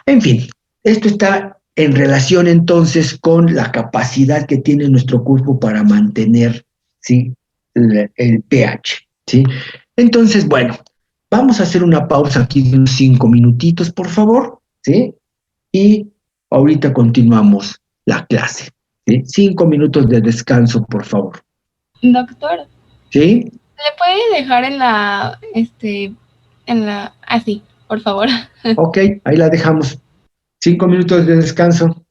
En fin, esto está en relación entonces con la capacidad que tiene nuestro cuerpo para mantener, ¿sí? El pH, ¿sí? Entonces, bueno, vamos a hacer una pausa aquí de unos 5 minutitos, por favor, ¿sí? Y ahorita continuamos la clase, ¿sí? 5 minutos de descanso, por favor, Doctor, ¿sí? ¿le puede dejar así, por favor? Ok, ahí la dejamos. 5 minutos de descanso.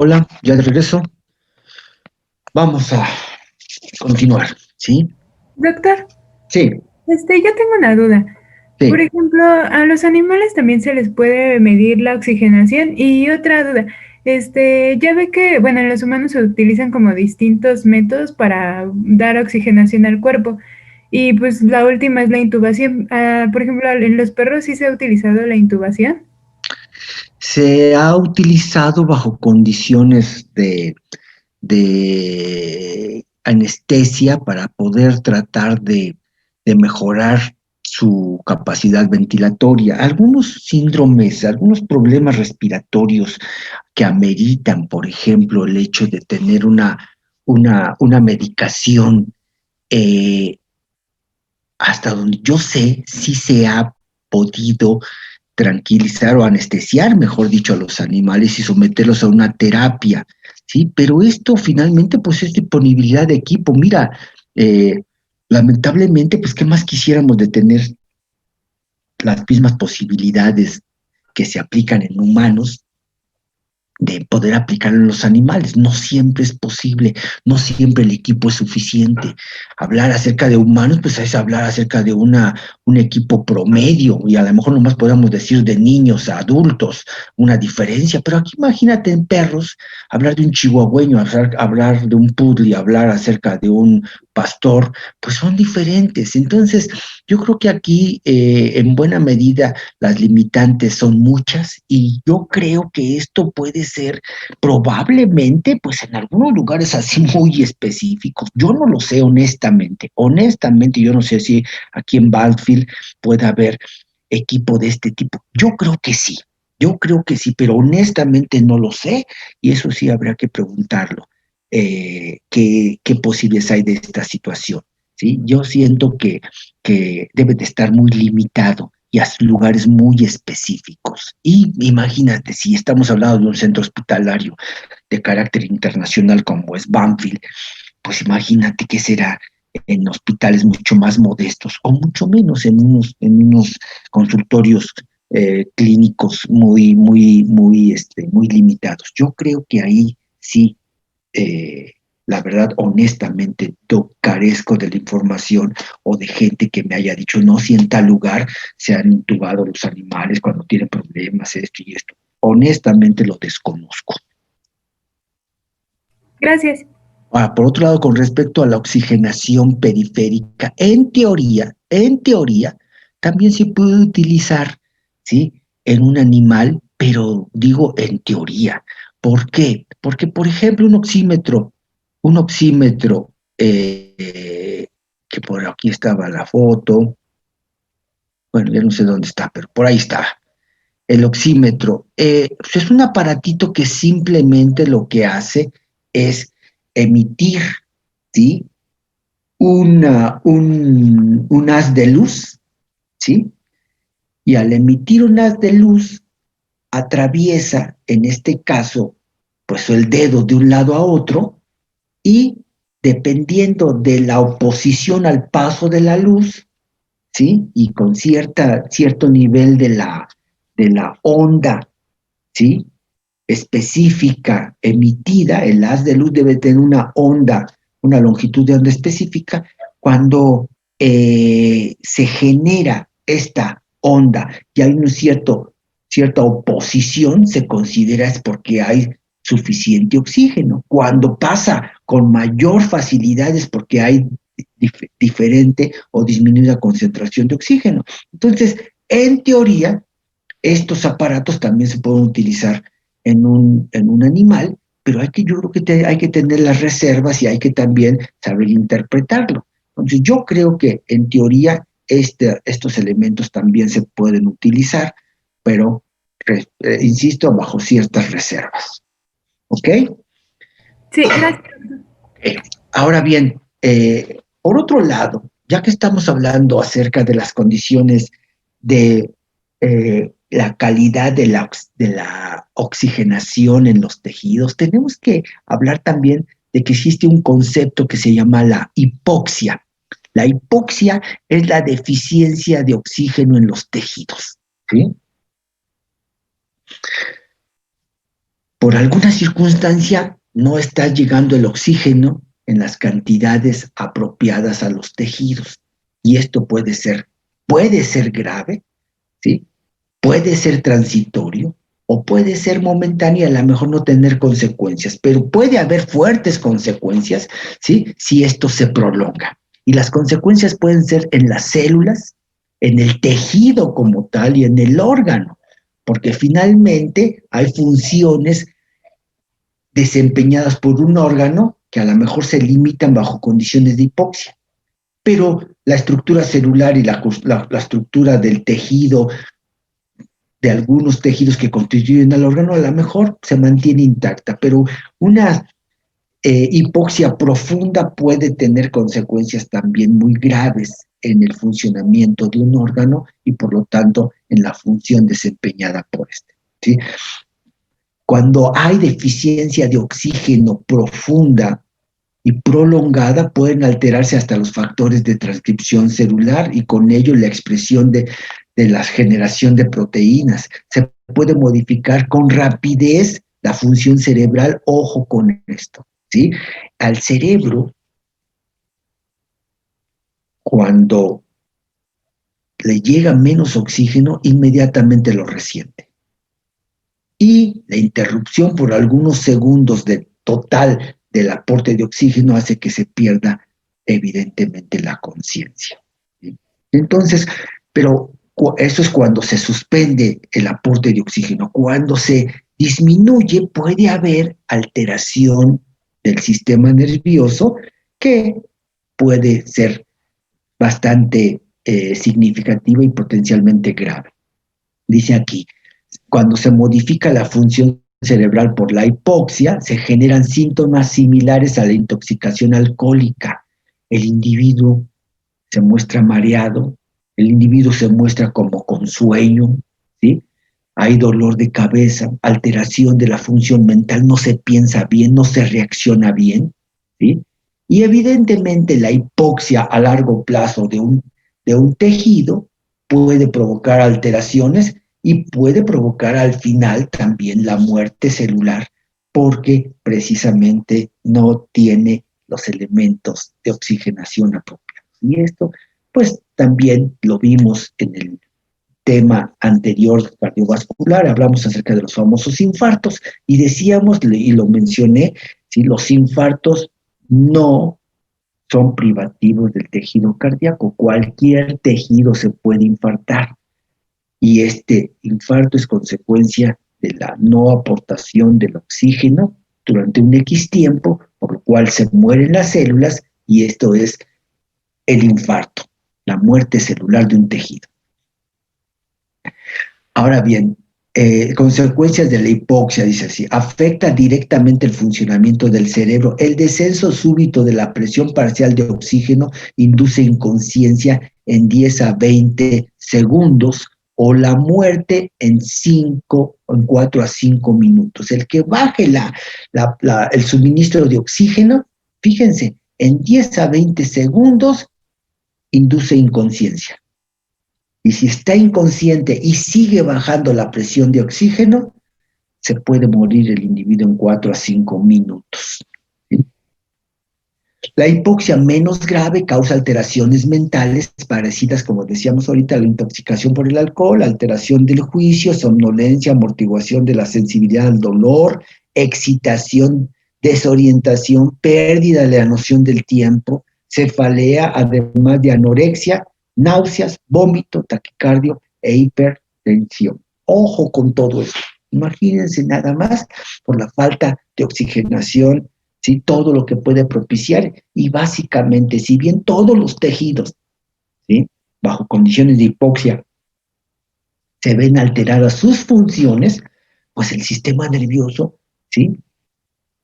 Hola, ya de regreso. Vamos a continuar, ¿sí? Doctor, Sí, yo tengo una duda. Por sí. ejemplo, a los animales también se les puede medir la oxigenación. Y otra duda, ya ve que, bueno, en los humanos se utilizan como distintos métodos para dar oxigenación al cuerpo. Y pues la última es la intubación. Ah, por ejemplo, en los perros sí se ha utilizado la intubación. Se ha utilizado bajo condiciones de anestesia para poder tratar de mejorar su capacidad ventilatoria. Algunos síndromes, algunos problemas respiratorios que ameritan, por ejemplo, el hecho de tener una medicación, eh, hasta donde yo sé, sí se ha podido tranquilizar o anestesiar, mejor dicho, a los animales y someterlos a una terapia, ¿sí? Pero esto finalmente, pues, es disponibilidad de equipo. Mira, eh, lamentablemente, pues, ¿qué más quisiéramos de tener las mismas posibilidades que se aplican en humanos de poder aplicarlo en los animales? No siempre es posible, no siempre el equipo es suficiente. Hablar acerca de humanos, pues es hablar acerca de un equipo promedio, y a lo mejor nomás podemos decir de niños a adultos, una diferencia, pero aquí imagínate en perros, hablar de un chihuahueño, hablar de un poodle, hablar acerca de un pastor, pues son diferentes. Entonces, yo creo que aquí, en buena medida, las limitantes son muchas, y yo creo que esto puede ser probablemente, pues en algunos lugares así muy específicos. Yo no lo sé honestamente yo no sé si aquí en Banfield puede haber equipo de este tipo. Yo creo que sí, pero honestamente no lo sé, y eso sí habría que preguntarlo. ¿Qué posibles hay de esta situación? ¿Sí? Yo siento que debe de estar muy limitado y a lugares muy específicos. Y imagínate, si estamos hablando de un centro hospitalario de carácter internacional como es Banfield, pues imagínate qué será en hospitales mucho más modestos o mucho menos en unos consultorios clínicos muy limitados. Yo creo que ahí sí, eh, la verdad, honestamente, carezco de la información o de gente que me haya dicho, no, si en tal lugar se han intubado los animales cuando tienen problemas, esto y esto. Honestamente lo desconozco. Gracias. Ahora, por otro lado, con respecto a la oxigenación periférica, en teoría, también se puede utilizar, ¿sí? En un animal, pero digo en teoría. ¿Por qué? Porque, por ejemplo, un oxímetro, que por aquí estaba la foto, bueno, ya no sé dónde está, pero por ahí está. El oxímetro, pues es un aparatito que simplemente lo que hace es emitir, ¿sí? Un haz de luz, ¿sí? Y al emitir un haz de luz, atraviesa, en este caso, pues el dedo de un lado a otro, y dependiendo de la oposición al paso de la luz, ¿sí? Y con cierto nivel de la onda, ¿sí? Específica emitida, el haz de luz debe tener una longitud de onda específica. Cuando se genera esta onda y hay cierta oposición, se considera es porque hay suficiente oxígeno. Cuando pasa con mayor facilidad es porque hay diferente o disminuida concentración de oxígeno. Entonces, en teoría, estos aparatos también se pueden utilizar en un animal, pero yo creo que hay que tener las reservas y hay que también saber interpretarlo. Entonces, yo creo que en teoría estos elementos también se pueden utilizar, pero, insisto, bajo ciertas reservas. ¿Ok? Sí, gracias. Ahora bien, por otro lado, ya que estamos hablando acerca de las condiciones de la calidad de la oxigenación en los tejidos, tenemos que hablar también de que existe un concepto que se llama la hipoxia. La hipoxia es la deficiencia de oxígeno en los tejidos, ¿sí? por alguna circunstancia no está llegando el oxígeno en las cantidades apropiadas a los tejidos. Y esto puede ser grave, ¿sí? Puede ser transitorio o puede ser momentáneo y a lo mejor no tener consecuencias, pero puede haber fuertes consecuencias, ¿sí? Si esto se prolonga. Y las consecuencias pueden ser en las células, en el tejido como tal y en el órgano, porque finalmente hay funciones desempeñadas por un órgano que a lo mejor se limitan bajo condiciones de hipoxia, pero la estructura celular y la estructura del tejido, de algunos tejidos que constituyen al órgano, a lo mejor se mantiene intacta, pero una hipoxia profunda puede tener consecuencias también muy graves en el funcionamiento de un órgano y por lo tanto en la función desempeñada por este, ¿sí? Cuando hay deficiencia de oxígeno profunda y prolongada, pueden alterarse hasta los factores de transcripción celular y con ello la expresión de la generación de proteínas. Se puede modificar con rapidez la función cerebral, ojo con esto, ¿sí? Al cerebro, cuando le llega menos oxígeno, inmediatamente lo resiente. Y la interrupción por algunos segundos de total del aporte de oxígeno hace que se pierda evidentemente la conciencia. ¿Sí? Entonces, pero eso es cuando se suspende el aporte de oxígeno. Cuando se disminuye puede haber alteración del sistema nervioso que puede ser bastante significativa y potencialmente grave. Dice aquí, cuando se modifica la función cerebral por la hipoxia, se generan síntomas similares a la intoxicación alcohólica. El individuo se muestra mareado, el individuo se muestra como con sueño, ¿sí? Hay dolor de cabeza, alteración de la función mental, no se piensa bien, no se reacciona bien, ¿sí? Y evidentemente la hipoxia a largo plazo de un tejido puede provocar alteraciones y puede provocar al final también la muerte celular porque precisamente no tiene los elementos de oxigenación apropiados. Y esto, pues también lo vimos en el tema anterior cardiovascular, hablamos acerca de los famosos infartos y decíamos, y lo mencioné, ¿sí? Los infartos no son privativos del tejido cardíaco, cualquier tejido se puede infartar. Y este infarto es consecuencia de la no aportación del oxígeno durante un X tiempo, por lo cual se mueren las células y esto es el infarto, la muerte celular de un tejido. Ahora bien, consecuencias de la hipoxia, dice así, afecta directamente el funcionamiento del cerebro. El descenso súbito de la presión parcial de oxígeno induce inconsciencia en 10 a 20 segundos o la muerte en 4 a 5 minutos. El que baje el suministro de oxígeno, fíjense, en 10 a 20 segundos induce inconsciencia. Y si está inconsciente y sigue bajando la presión de oxígeno, se puede morir el individuo en 4 a 5 minutos. ¿Sí? La hipoxia menos grave causa alteraciones mentales parecidas, como decíamos ahorita, a la intoxicación por el alcohol, alteración del juicio, somnolencia, amortiguación de la sensibilidad al dolor, excitación, desorientación, pérdida de la noción del tiempo, cefalea, además de anorexia, náuseas, vómito, taquicardio e hipertensión. Ojo con todo esto. Imagínense nada más por la falta de oxigenación, ¿sí? Todo lo que puede propiciar y básicamente, si bien todos los tejidos, ¿sí? Bajo condiciones de hipoxia se ven alteradas sus funciones, pues el sistema nervioso, ¿sí?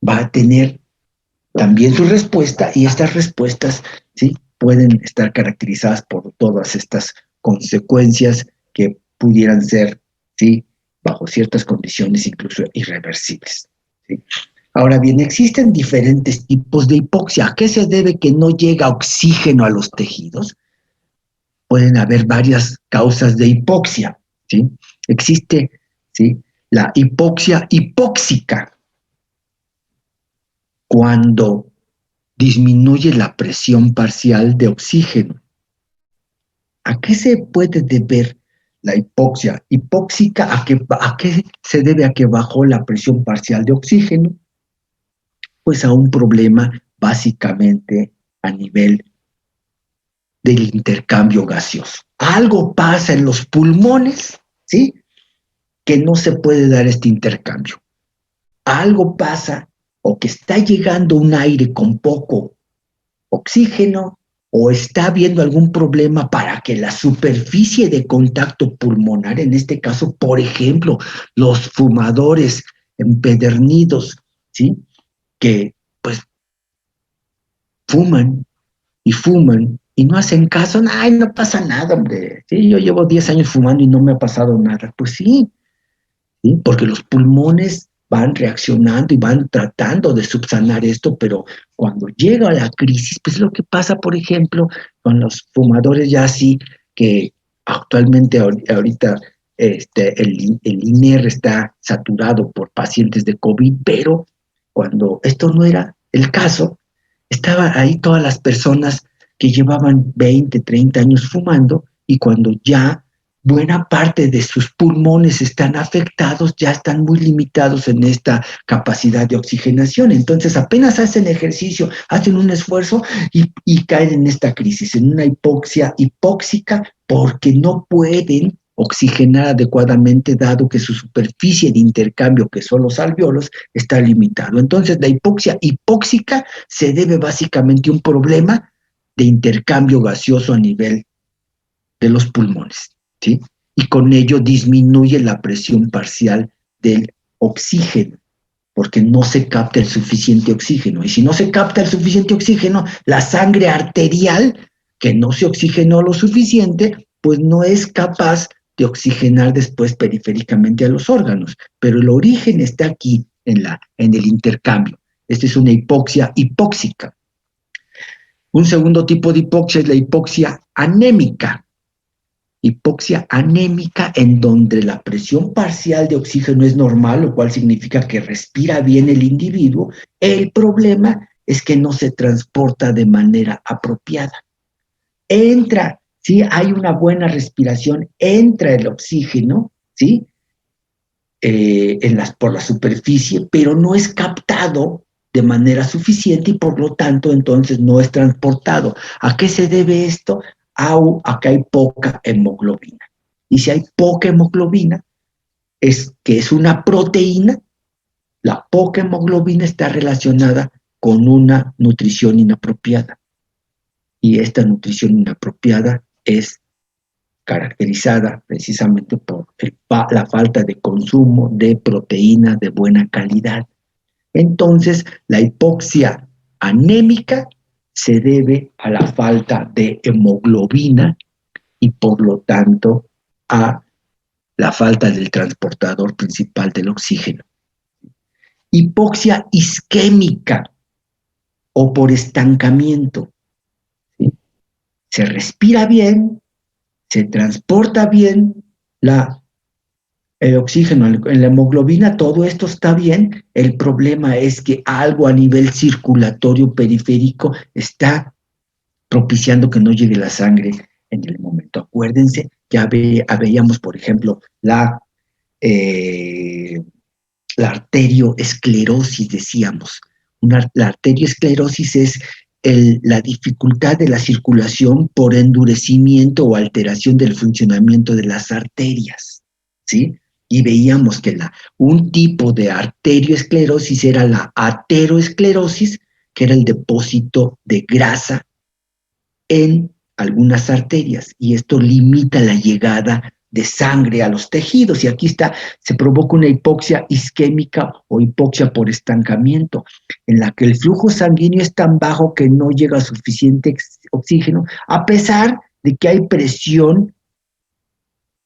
Va a tener también su respuesta y estas respuestas, ¿sí? Pueden estar caracterizadas por todas estas consecuencias que pudieran ser, ¿sí? Bajo ciertas condiciones incluso irreversibles, ¿sí? Ahora bien, existen diferentes tipos de hipoxia. ¿A qué se debe que no llega oxígeno a los tejidos? Pueden haber varias causas de hipoxia, ¿sí? Existe, ¿sí? la hipoxia hipóxica, cuando disminuye la presión parcial de oxígeno. ¿A qué se puede deber la hipoxia hipóxica? ¿A qué se debe a que bajó la presión parcial de oxígeno? Pues a un problema básicamente a nivel del intercambio gaseoso. Algo pasa en los pulmones, ¿sí? Que no se puede dar este intercambio. Algo pasa o que está llegando un aire con poco oxígeno o está habiendo algún problema para que la superficie de contacto pulmonar, en este caso, por ejemplo, los fumadores empedernidos, ¿sí? Que pues fuman y no hacen caso. Ay, no pasa nada, hombre. Sí, yo llevo 10 años fumando y no me ha pasado nada. Pues sí, ¿sí? Porque los pulmones van reaccionando y van tratando de subsanar esto, pero cuando llega la crisis, pues es lo que pasa, por ejemplo, con los fumadores ya así, que actualmente ahorita el INER está saturado por pacientes de COVID, pero cuando esto no era el caso, estaban ahí todas las personas que llevaban 20, 30 años fumando y cuando ya buena parte de sus pulmones están afectados, ya están muy limitados en esta capacidad de oxigenación. Entonces apenas hacen ejercicio, hacen un esfuerzo y caen en esta crisis, en una hipoxia hipóxica porque no pueden oxigenar adecuadamente dado que su superficie de intercambio, que son los alvéolos, está limitado. Entonces la hipoxia hipóxica se debe básicamente a un problema de intercambio gaseoso a nivel de los pulmones, ¿sí? Y con ello disminuye la presión parcial del oxígeno, porque no se capta el suficiente oxígeno. Y si no se capta el suficiente oxígeno, la sangre arterial, que no se oxigenó lo suficiente, pues no es capaz de oxigenar después periféricamente a los órganos. Pero el origen está aquí, en el intercambio. Esta es una hipoxia hipóxica. Un segundo tipo de hipoxia es la hipoxia anémica. Hipoxia anémica en donde la presión parcial de oxígeno es normal, lo cual significa que respira bien el individuo. El problema es que no se transporta de manera apropiada. Entra, ¿sí? Hay una buena respiración, entra el oxígeno, ¿sí? Por la superficie, pero no es captado de manera suficiente y por lo tanto entonces no es transportado. ¿A qué se debe esto? A que hay poca hemoglobina. Y si hay poca hemoglobina, que es una proteína, la poca hemoglobina está relacionada con una nutrición inapropiada. Y esta nutrición inapropiada es caracterizada precisamente por la falta de consumo de proteína de buena calidad. Entonces, la hipoxia anémica se debe a la falta de hemoglobina y por lo tanto a la falta del transportador principal del oxígeno. Hipoxia isquémica o por estancamiento, ¿sí? Se respira bien, se transporta bien el oxígeno, la hemoglobina, todo esto está bien. El problema es que algo a nivel circulatorio periférico está propiciando que no llegue la sangre en el momento. Acuérdense, ya veíamos, por ejemplo, la arterioesclerosis, decíamos. La arterioesclerosis es la dificultad de la circulación por endurecimiento o alteración del funcionamiento de las arterias, ¿sí? Y veíamos que un tipo de arterioesclerosis era la ateroesclerosis, que era el depósito de grasa en algunas arterias, y esto limita la llegada de sangre a los tejidos, y aquí se provoca una hipoxia isquémica o hipoxia por estancamiento, en la que el flujo sanguíneo es tan bajo que no llega suficiente oxígeno, a pesar de que hay presión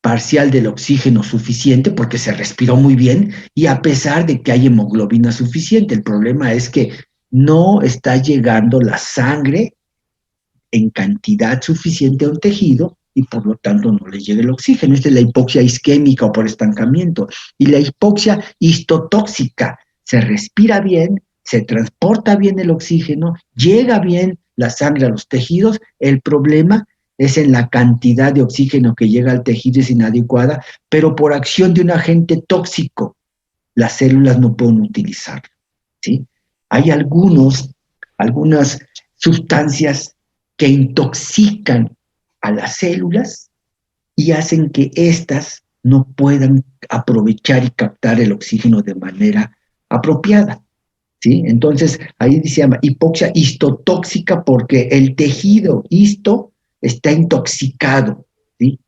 parcial del oxígeno suficiente, porque se respiró muy bien, y a pesar de que hay hemoglobina suficiente. El problema es que no está llegando la sangre en cantidad suficiente a un tejido y por lo tanto no les llega el oxígeno. Esta es la hipoxia isquémica o por estancamiento. Y la hipoxia histotóxica, se respira bien, se transporta bien el oxígeno, llega bien la sangre a los tejidos, el problema es en la cantidad de oxígeno que llega al tejido es inadecuada, pero por acción de un agente tóxico, las células no pueden utilizarlo, ¿sí? Hay algunas sustancias que intoxican a las células y hacen que éstas no puedan aprovechar y captar el oxígeno de manera apropiada, ¿sí? Entonces, ahí se llama hipoxia histotóxica porque el tejido histo está intoxicado, ¿sí?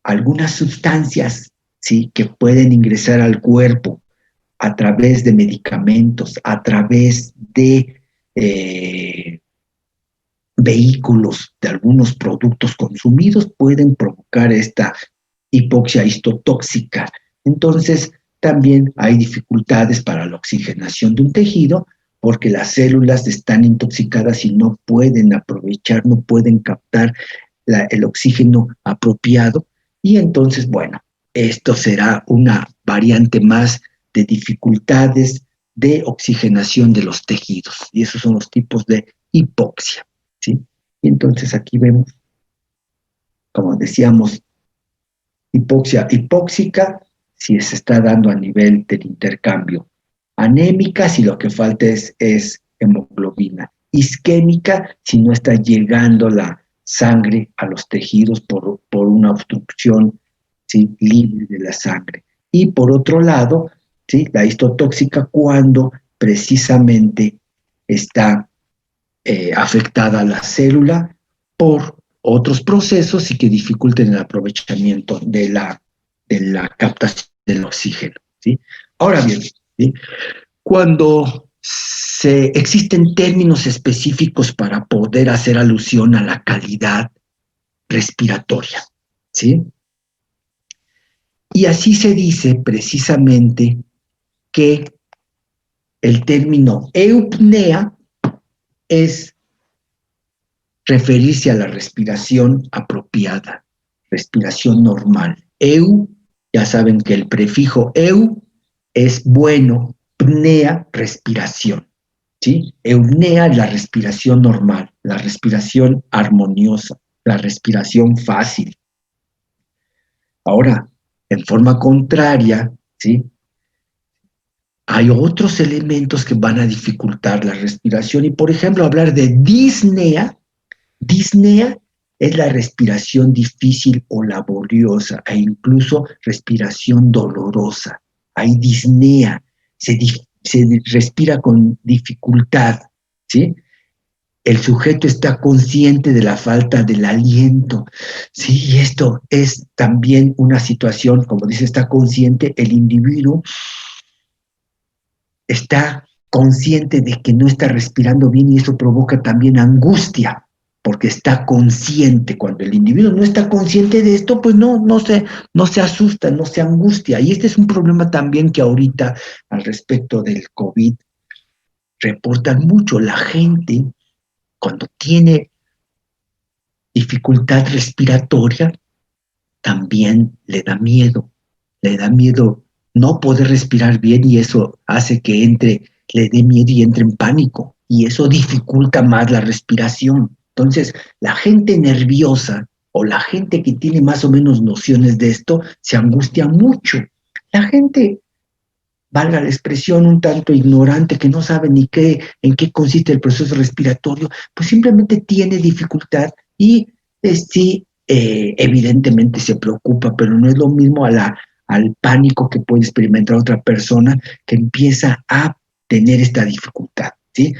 Algunas sustancias, ¿sí?, que pueden ingresar al cuerpo a través de medicamentos, a través de vehículos, de algunos productos consumidos, pueden provocar esta hipoxia histotóxica. Entonces, también hay dificultades para la oxigenación de un tejido porque las células están intoxicadas y no pueden aprovechar, no pueden captar el oxígeno apropiado. Y entonces, bueno, esto será una variante más de dificultades de oxigenación de los tejidos. Y esos son los tipos de hipoxia, ¿sí? Y entonces aquí vemos, como decíamos, hipoxia hipóxica, si se está dando a nivel del intercambio. Anémica, si lo que falta es hemoglobina. Isquémica, si no está llegando la sangre a los tejidos por una obstrucción, ¿sí?, libre de la sangre. Y por otro lado, ¿sí?, la histotóxica cuando precisamente está afectada la célula por otros procesos y que dificulten el aprovechamiento de la captación del oxígeno, ¿sí? Ahora bien, ¿sí?, cuando existen términos específicos para poder hacer alusión a la calidad respiratoria, ¿sí? Y así se dice precisamente que el término eupnea es referirse a la respiración apropiada, respiración normal. Ya saben que el prefijo eu es bueno, pnea, respiración, ¿sí? Eupnea es la respiración normal, la respiración armoniosa, la respiración fácil. Ahora, en forma contraria, ¿sí?, hay otros elementos que van a dificultar la respiración y, por ejemplo, hablar de disnea. Disnea es la respiración difícil o laboriosa e incluso respiración dolorosa. Hay disnea, se respira con dificultad, ¿sí? El sujeto está consciente de la falta del aliento, ¿sí? Y esto es también una situación, como dice, está consciente, el individuo está consciente de que no está respirando bien y eso provoca también angustia, porque está consciente. Cuando el individuo no está consciente de esto, pues no se asusta, no se angustia. Y este es un problema también que ahorita, al respecto del COVID, reportan mucho. La gente, cuando tiene dificultad respiratoria, también le da miedo no poder respirar bien y eso hace que le dé miedo y entre en pánico y eso dificulta más la respiración. Entonces, la gente nerviosa o la gente que tiene más o menos nociones de esto se angustia mucho. La gente, valga la expresión, un tanto ignorante, que no sabe ni en qué consiste el proceso respiratorio, pues simplemente tiene dificultad y sí, evidentemente se preocupa, pero no es lo mismo al pánico que puede experimentar otra persona que empieza a tener esta dificultad, ¿sí?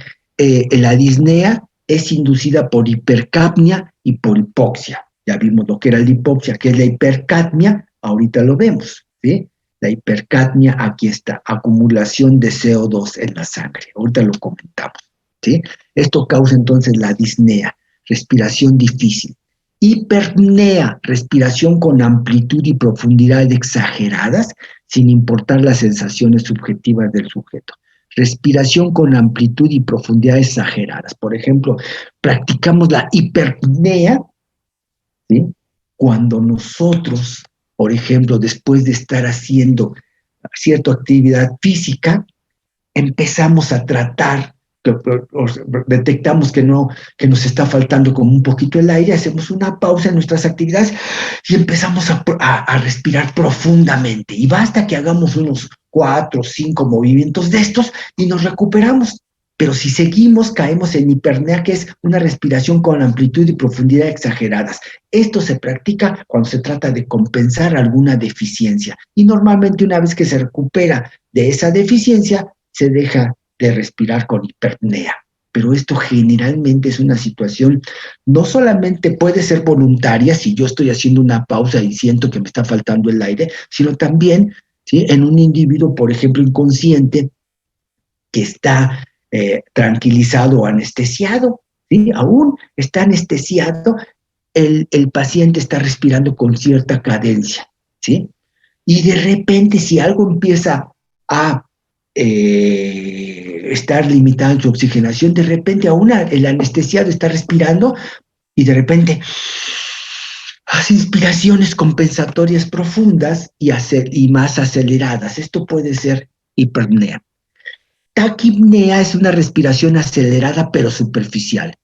La disnea es inducida por hipercapnia y por hipoxia. Ya vimos lo que era la hipoxia, que es la hipercapnia, ahorita lo vemos, ¿sí? La hipercapnia, aquí está, acumulación de CO2 en la sangre, ahorita lo comentamos, ¿sí? Esto causa entonces la disnea, respiración difícil. Hiperpnea, respiración con amplitud y profundidad exageradas, sin importar las sensaciones subjetivas del sujeto. Respiración con amplitud y profundidad exageradas. Por ejemplo, practicamos la hiperpnea ¿sí? Cuando nosotros, por ejemplo, después de estar haciendo cierta actividad física, empezamos a tratar, detectamos que nos está faltando como un poquito el aire, hacemos una pausa en nuestras actividades y empezamos a respirar profundamente. Y basta que hagamos unos 4 o 5 movimientos de estos y nos recuperamos. Pero si seguimos, caemos en hipernea, que es una respiración con amplitud y profundidad exageradas. Esto se practica cuando se trata de compensar alguna deficiencia. Y normalmente una vez que se recupera de esa deficiencia, se deja de respirar con hipernea. Pero esto generalmente es una situación, no solamente puede ser voluntaria, si yo estoy haciendo una pausa y siento que me está faltando el aire, sino también, ¿sí?, en un individuo, por ejemplo, inconsciente, que está tranquilizado o anestesiado, ¿sí? Aún está anestesiado, el paciente está respirando con cierta cadencia, ¿sí? Y de repente, si algo empieza a estar limitado en su oxigenación, de repente aún el anestesiado está respirando y de repente hace inspiraciones compensatorias profundas y más aceleradas. Esto puede ser hipernea. Taquipnea es una respiración acelerada pero superficial.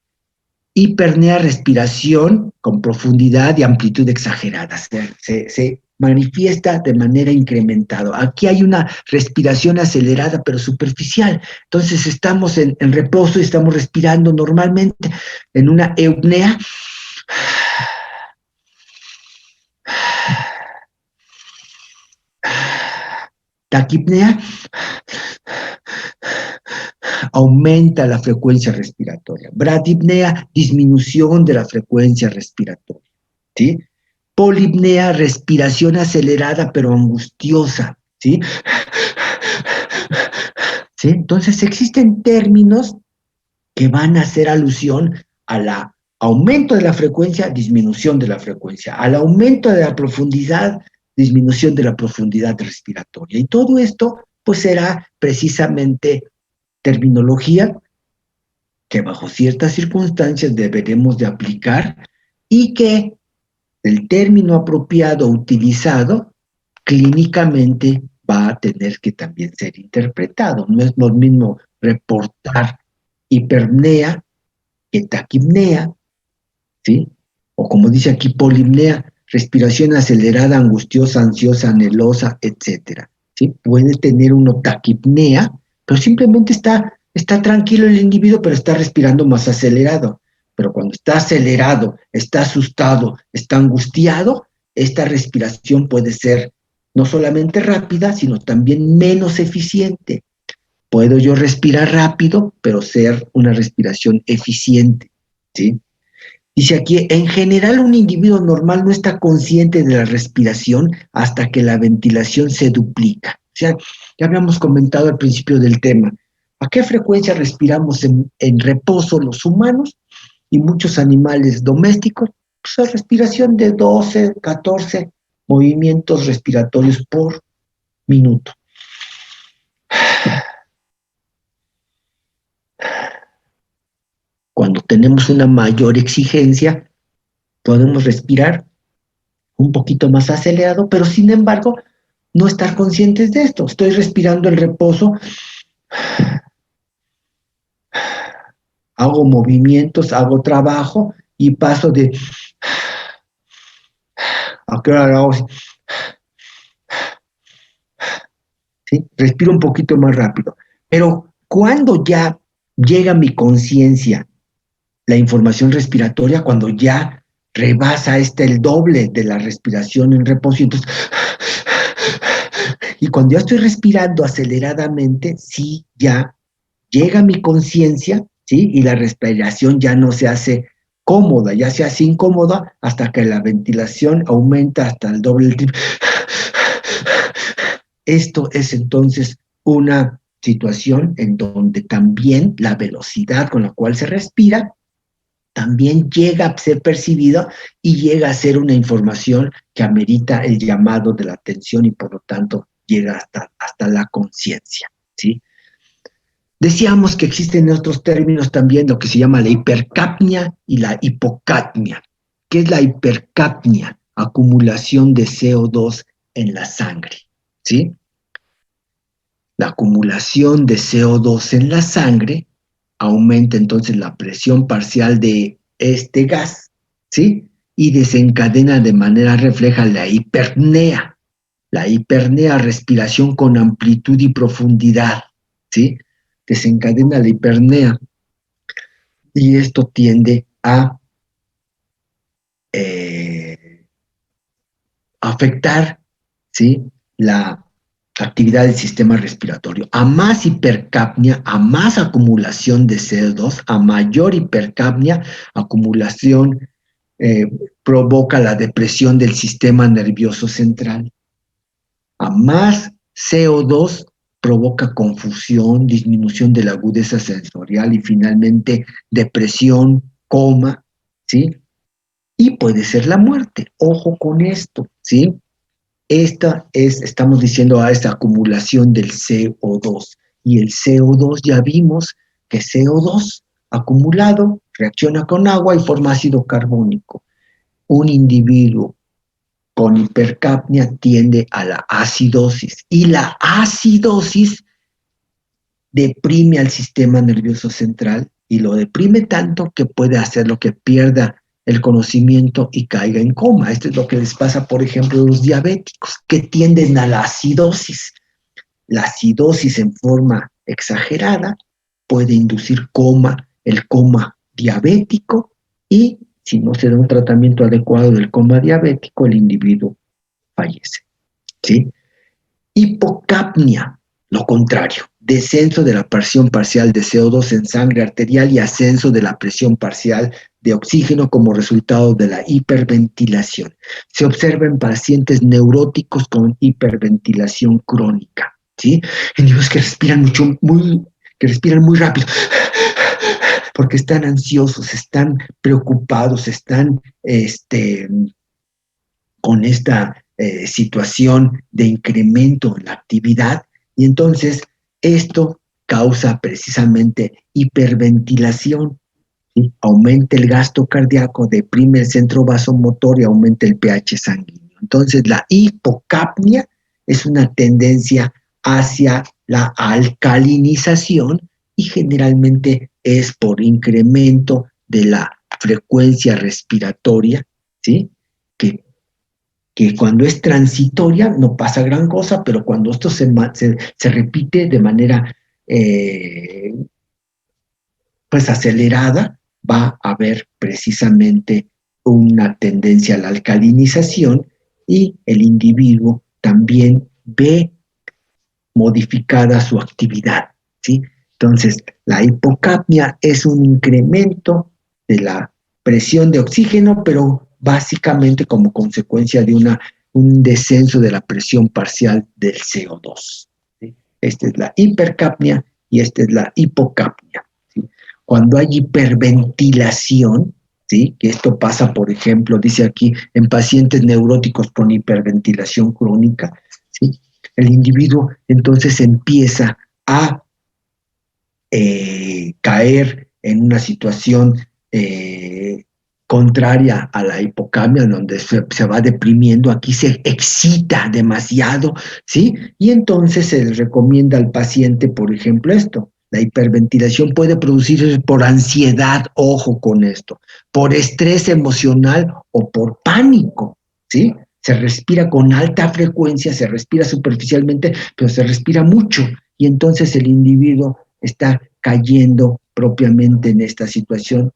Hipernea, respiración con profundidad y amplitud exageradas. Se manifiesta de manera incrementada. Aquí hay una respiración acelerada pero superficial. Entonces estamos en reposo y estamos respirando normalmente en una eupnea. Taquipnea aumenta la frecuencia respiratoria. Bradipnea, disminución de la frecuencia respiratoria. ¿Sí? Polipnea, respiración acelerada pero angustiosa. ¿Sí? ¿Sí? Entonces existen términos que van a hacer alusión al aumento de la frecuencia, disminución de la frecuencia, al aumento de la profundidad, disminución de la profundidad respiratoria. Y todo esto pues será precisamente terminología que bajo ciertas circunstancias deberemos de aplicar y que el término apropiado utilizado clínicamente va a tener que también ser interpretado. No es lo mismo reportar hipernea que taquipnea, ¿sí? O como dice aquí, polipnea, respiración acelerada, angustiosa, ansiosa, anhelosa, etcétera. ¿Sí? Puede tener uno taquipnea, pero simplemente está tranquilo el individuo, pero está respirando más acelerado. Pero cuando está acelerado, está asustado, está angustiado, esta respiración puede ser no solamente rápida, sino también menos eficiente. Puedo yo respirar rápido, pero ser una respiración eficiente, ¿sí? Dice aquí, en general un individuo normal no está consciente de la respiración hasta que la ventilación se duplica. O sea, ya habíamos comentado al principio del tema, ¿a qué frecuencia respiramos en reposo los humanos y muchos animales domésticos? Pues a respiración de 12, 14 movimientos respiratorios por minuto. Cuando tenemos una mayor exigencia, podemos respirar un poquito más acelerado, pero sin embargo, no estar conscientes de esto. Estoy respirando en reposo, hago movimientos, hago trabajo y paso de... ¿A qué hora lo hago? ¿Sí? Respiro un poquito más rápido. Pero cuando ya llega a mi conciencia la información respiratoria, cuando ya rebasa el doble de la respiración en reposo, entonces, y cuando ya estoy respirando aceleradamente, sí, ya llega mi conciencia, ¿sí? Y la respiración ya no se hace cómoda, ya se hace incómoda hasta que la ventilación aumenta hasta el doble del triple. Esto es entonces una situación en donde también la velocidad con la cual se respira también llega a ser percibida y llega a ser una información que amerita el llamado de la atención y por lo tanto llega hasta la conciencia, ¿sí? Decíamos que existen otros términos también, lo que se llama la hipercapnia y la hipocapnia. ¿Qué es la hipercapnia? Acumulación de CO2 en la sangre, ¿sí? La acumulación de CO2 en la sangre aumenta entonces la presión parcial de este gas, ¿sí? Y desencadena de manera refleja la hipernea. La hipernea, respiración con amplitud y profundidad, ¿sí? Desencadena la hipernea. Y esto tiende a afectar, ¿sí? La actividad del sistema respiratorio. A más hipercapnia, a más acumulación de CO2, a mayor hipercapnia, acumulación provoca la depresión del sistema nervioso central. A más CO2 provoca confusión, disminución de la agudeza sensorial y finalmente depresión, coma, ¿sí? Y puede ser la muerte. Ojo con esto, ¿sí? Estamos diciendo a esta acumulación del CO2. Y el CO2 ya vimos que CO2 acumulado reacciona con agua y forma ácido carbónico. Un individuo con hipercapnia tiende a la acidosis. Y la acidosis deprime al sistema nervioso central y lo deprime tanto que puede hacerlo que pierda el conocimiento y caiga en coma. Esto es lo que les pasa, por ejemplo, a los diabéticos que tienden a la acidosis. La acidosis en forma exagerada puede inducir coma, el coma diabético, y si no se da un tratamiento adecuado del coma diabético, el individuo fallece, ¿sí? Hipocapnia, lo contrario, descenso de la presión parcial de CO2 en sangre arterial y ascenso de la presión parcial de oxígeno como resultado de la hiperventilación. Se observa en pacientes neuróticos con hiperventilación crónica, ¿sí? Individuos que respiran que respiran muy rápido, porque están ansiosos, están preocupados, están con esta situación de incremento en la actividad, y entonces esto causa precisamente hiperventilación, ¿sí? Aumenta el gasto cardíaco, deprime el centro vasomotor y aumenta el pH sanguíneo. Entonces la hipocapnia es una tendencia hacia la alcalinización y generalmente es por incremento de la frecuencia respiratoria, ¿sí? Que cuando es transitoria no pasa gran cosa, pero cuando esto se repite de manera pues acelerada, va a haber precisamente una tendencia a la alcalinización y el individuo también ve modificada su actividad, ¿sí? Entonces, la hipocapnia es un incremento de la presión de oxígeno, pero básicamente como consecuencia de un descenso de la presión parcial del CO2. ¿Sí? Esta es la hipercapnia y esta es la hipocapnia, ¿sí? Cuando hay hiperventilación, ¿sí? Que esto pasa, por ejemplo, dice aquí, en pacientes neuróticos con hiperventilación crónica, ¿sí? El individuo entonces empieza a caer en una situación contraria a la hipocamia, donde se va deprimiendo, aquí se excita demasiado, ¿sí? Y entonces se le recomienda al paciente, por ejemplo, esto. La hiperventilación puede producirse por ansiedad, ojo con esto, por estrés emocional o por pánico, ¿sí? Se respira con alta frecuencia, se respira superficialmente, pero se respira mucho, y entonces el individuo está cayendo propiamente en esta situación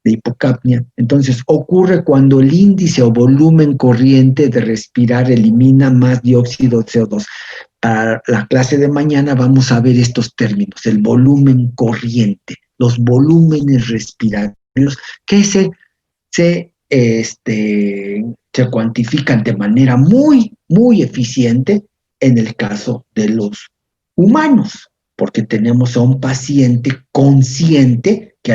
de hipocapnia. Entonces ocurre cuando el índice o volumen corriente de respirar elimina más dióxido de CO2. Para la clase de mañana vamos a ver estos términos, el volumen corriente, los volúmenes respiratorios que se cuantifican de manera muy, muy eficiente en el caso de los humanos, porque tenemos a un paciente consciente que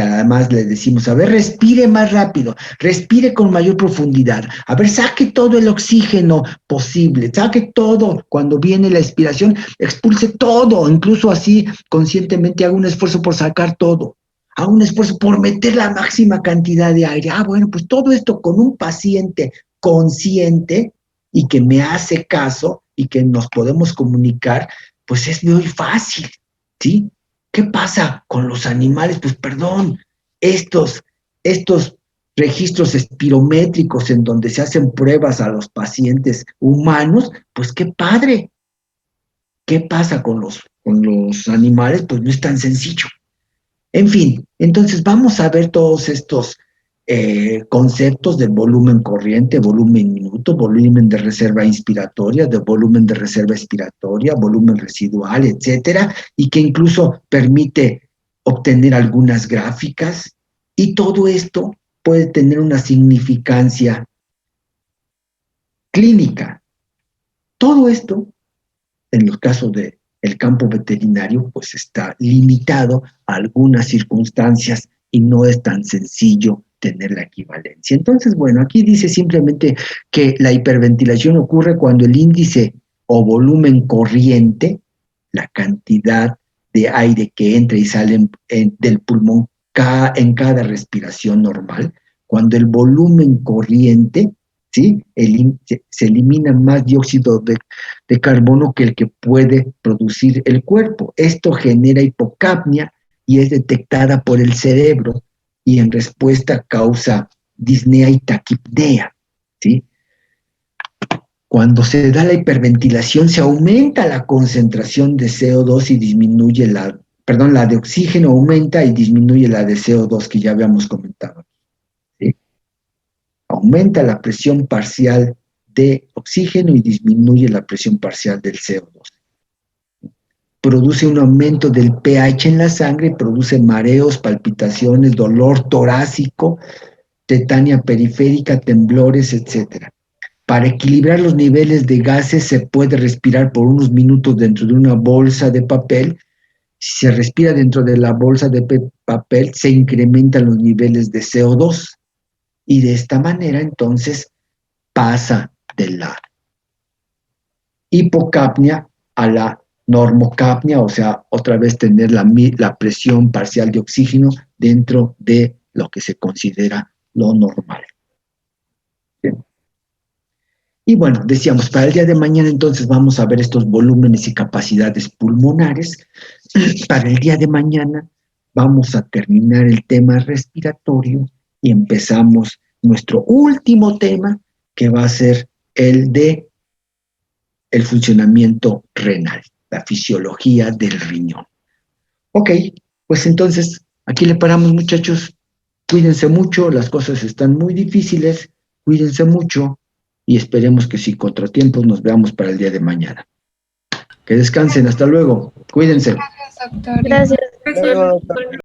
además le decimos, a ver, respire más rápido, respire con mayor profundidad, a ver, saque todo el oxígeno posible, saque todo, cuando viene la expiración, expulse todo, incluso así conscientemente haga un esfuerzo por sacar todo. a un esfuerzo por meter la máxima cantidad de aire. Bueno, pues todo esto con un paciente consciente y que me hace caso y que nos podemos comunicar, pues es muy fácil, ¿sí? ¿Qué pasa con los animales? Pues perdón, estos registros espirométricos en donde se hacen pruebas a los pacientes humanos, pues qué padre. ¿Qué pasa con los animales? Pues no es tan sencillo. En fin, entonces vamos a ver todos estos conceptos de volumen corriente, volumen minuto, volumen de reserva inspiratoria, de volumen de reserva expiratoria, volumen residual, etcétera, y que incluso permite obtener algunas gráficas, y todo esto puede tener una significancia clínica. Todo esto, en los casos del campo veterinario, pues está limitado a algunas circunstancias y no es tan sencillo tener la equivalencia. Entonces, bueno, aquí dice simplemente que la hiperventilación ocurre cuando el índice o volumen corriente, la cantidad de aire que entra y sale del pulmón en cada respiración normal, cuando el volumen corriente, ¿sí? Se elimina más dióxido de carbono que el que puede producir el cuerpo. Esto genera hipocapnia y es detectada por el cerebro y en respuesta causa disnea y taquipnea, ¿sí? Cuando se da la hiperventilación se aumenta la concentración de CO2 y disminuye la de oxígeno aumenta y disminuye la de CO2 que ya habíamos comentado. ¿Sí? Aumenta la presión parcial de oxígeno y disminuye la presión parcial del CO2. Produce un aumento del pH en la sangre, produce mareos, palpitaciones, dolor torácico, tetania periférica, temblores, etc. Para equilibrar los niveles de gases se puede respirar por unos minutos dentro de una bolsa de papel. Si se respira dentro de la bolsa de papel, se incrementan los niveles de CO2 y de esta manera entonces pasa de la hipocapnia a la normocapnia, o sea, otra vez tener la presión parcial de oxígeno dentro de lo que se considera lo normal. Bien. Y bueno, decíamos, para el día de mañana entonces vamos a ver estos volúmenes y capacidades pulmonares. Para el día de mañana vamos a terminar el tema respiratorio y empezamos nuestro último tema, que va a ser el de el funcionamiento renal, la fisiología del riñón. Ok, pues entonces aquí le paramos, muchachos. Cuídense mucho, las cosas están muy difíciles, cuídense mucho y esperemos que sin contratiempos nos veamos para el día de mañana. Que descansen, hasta luego, cuídense. Gracias, doctor. Gracias. Luego, doctor.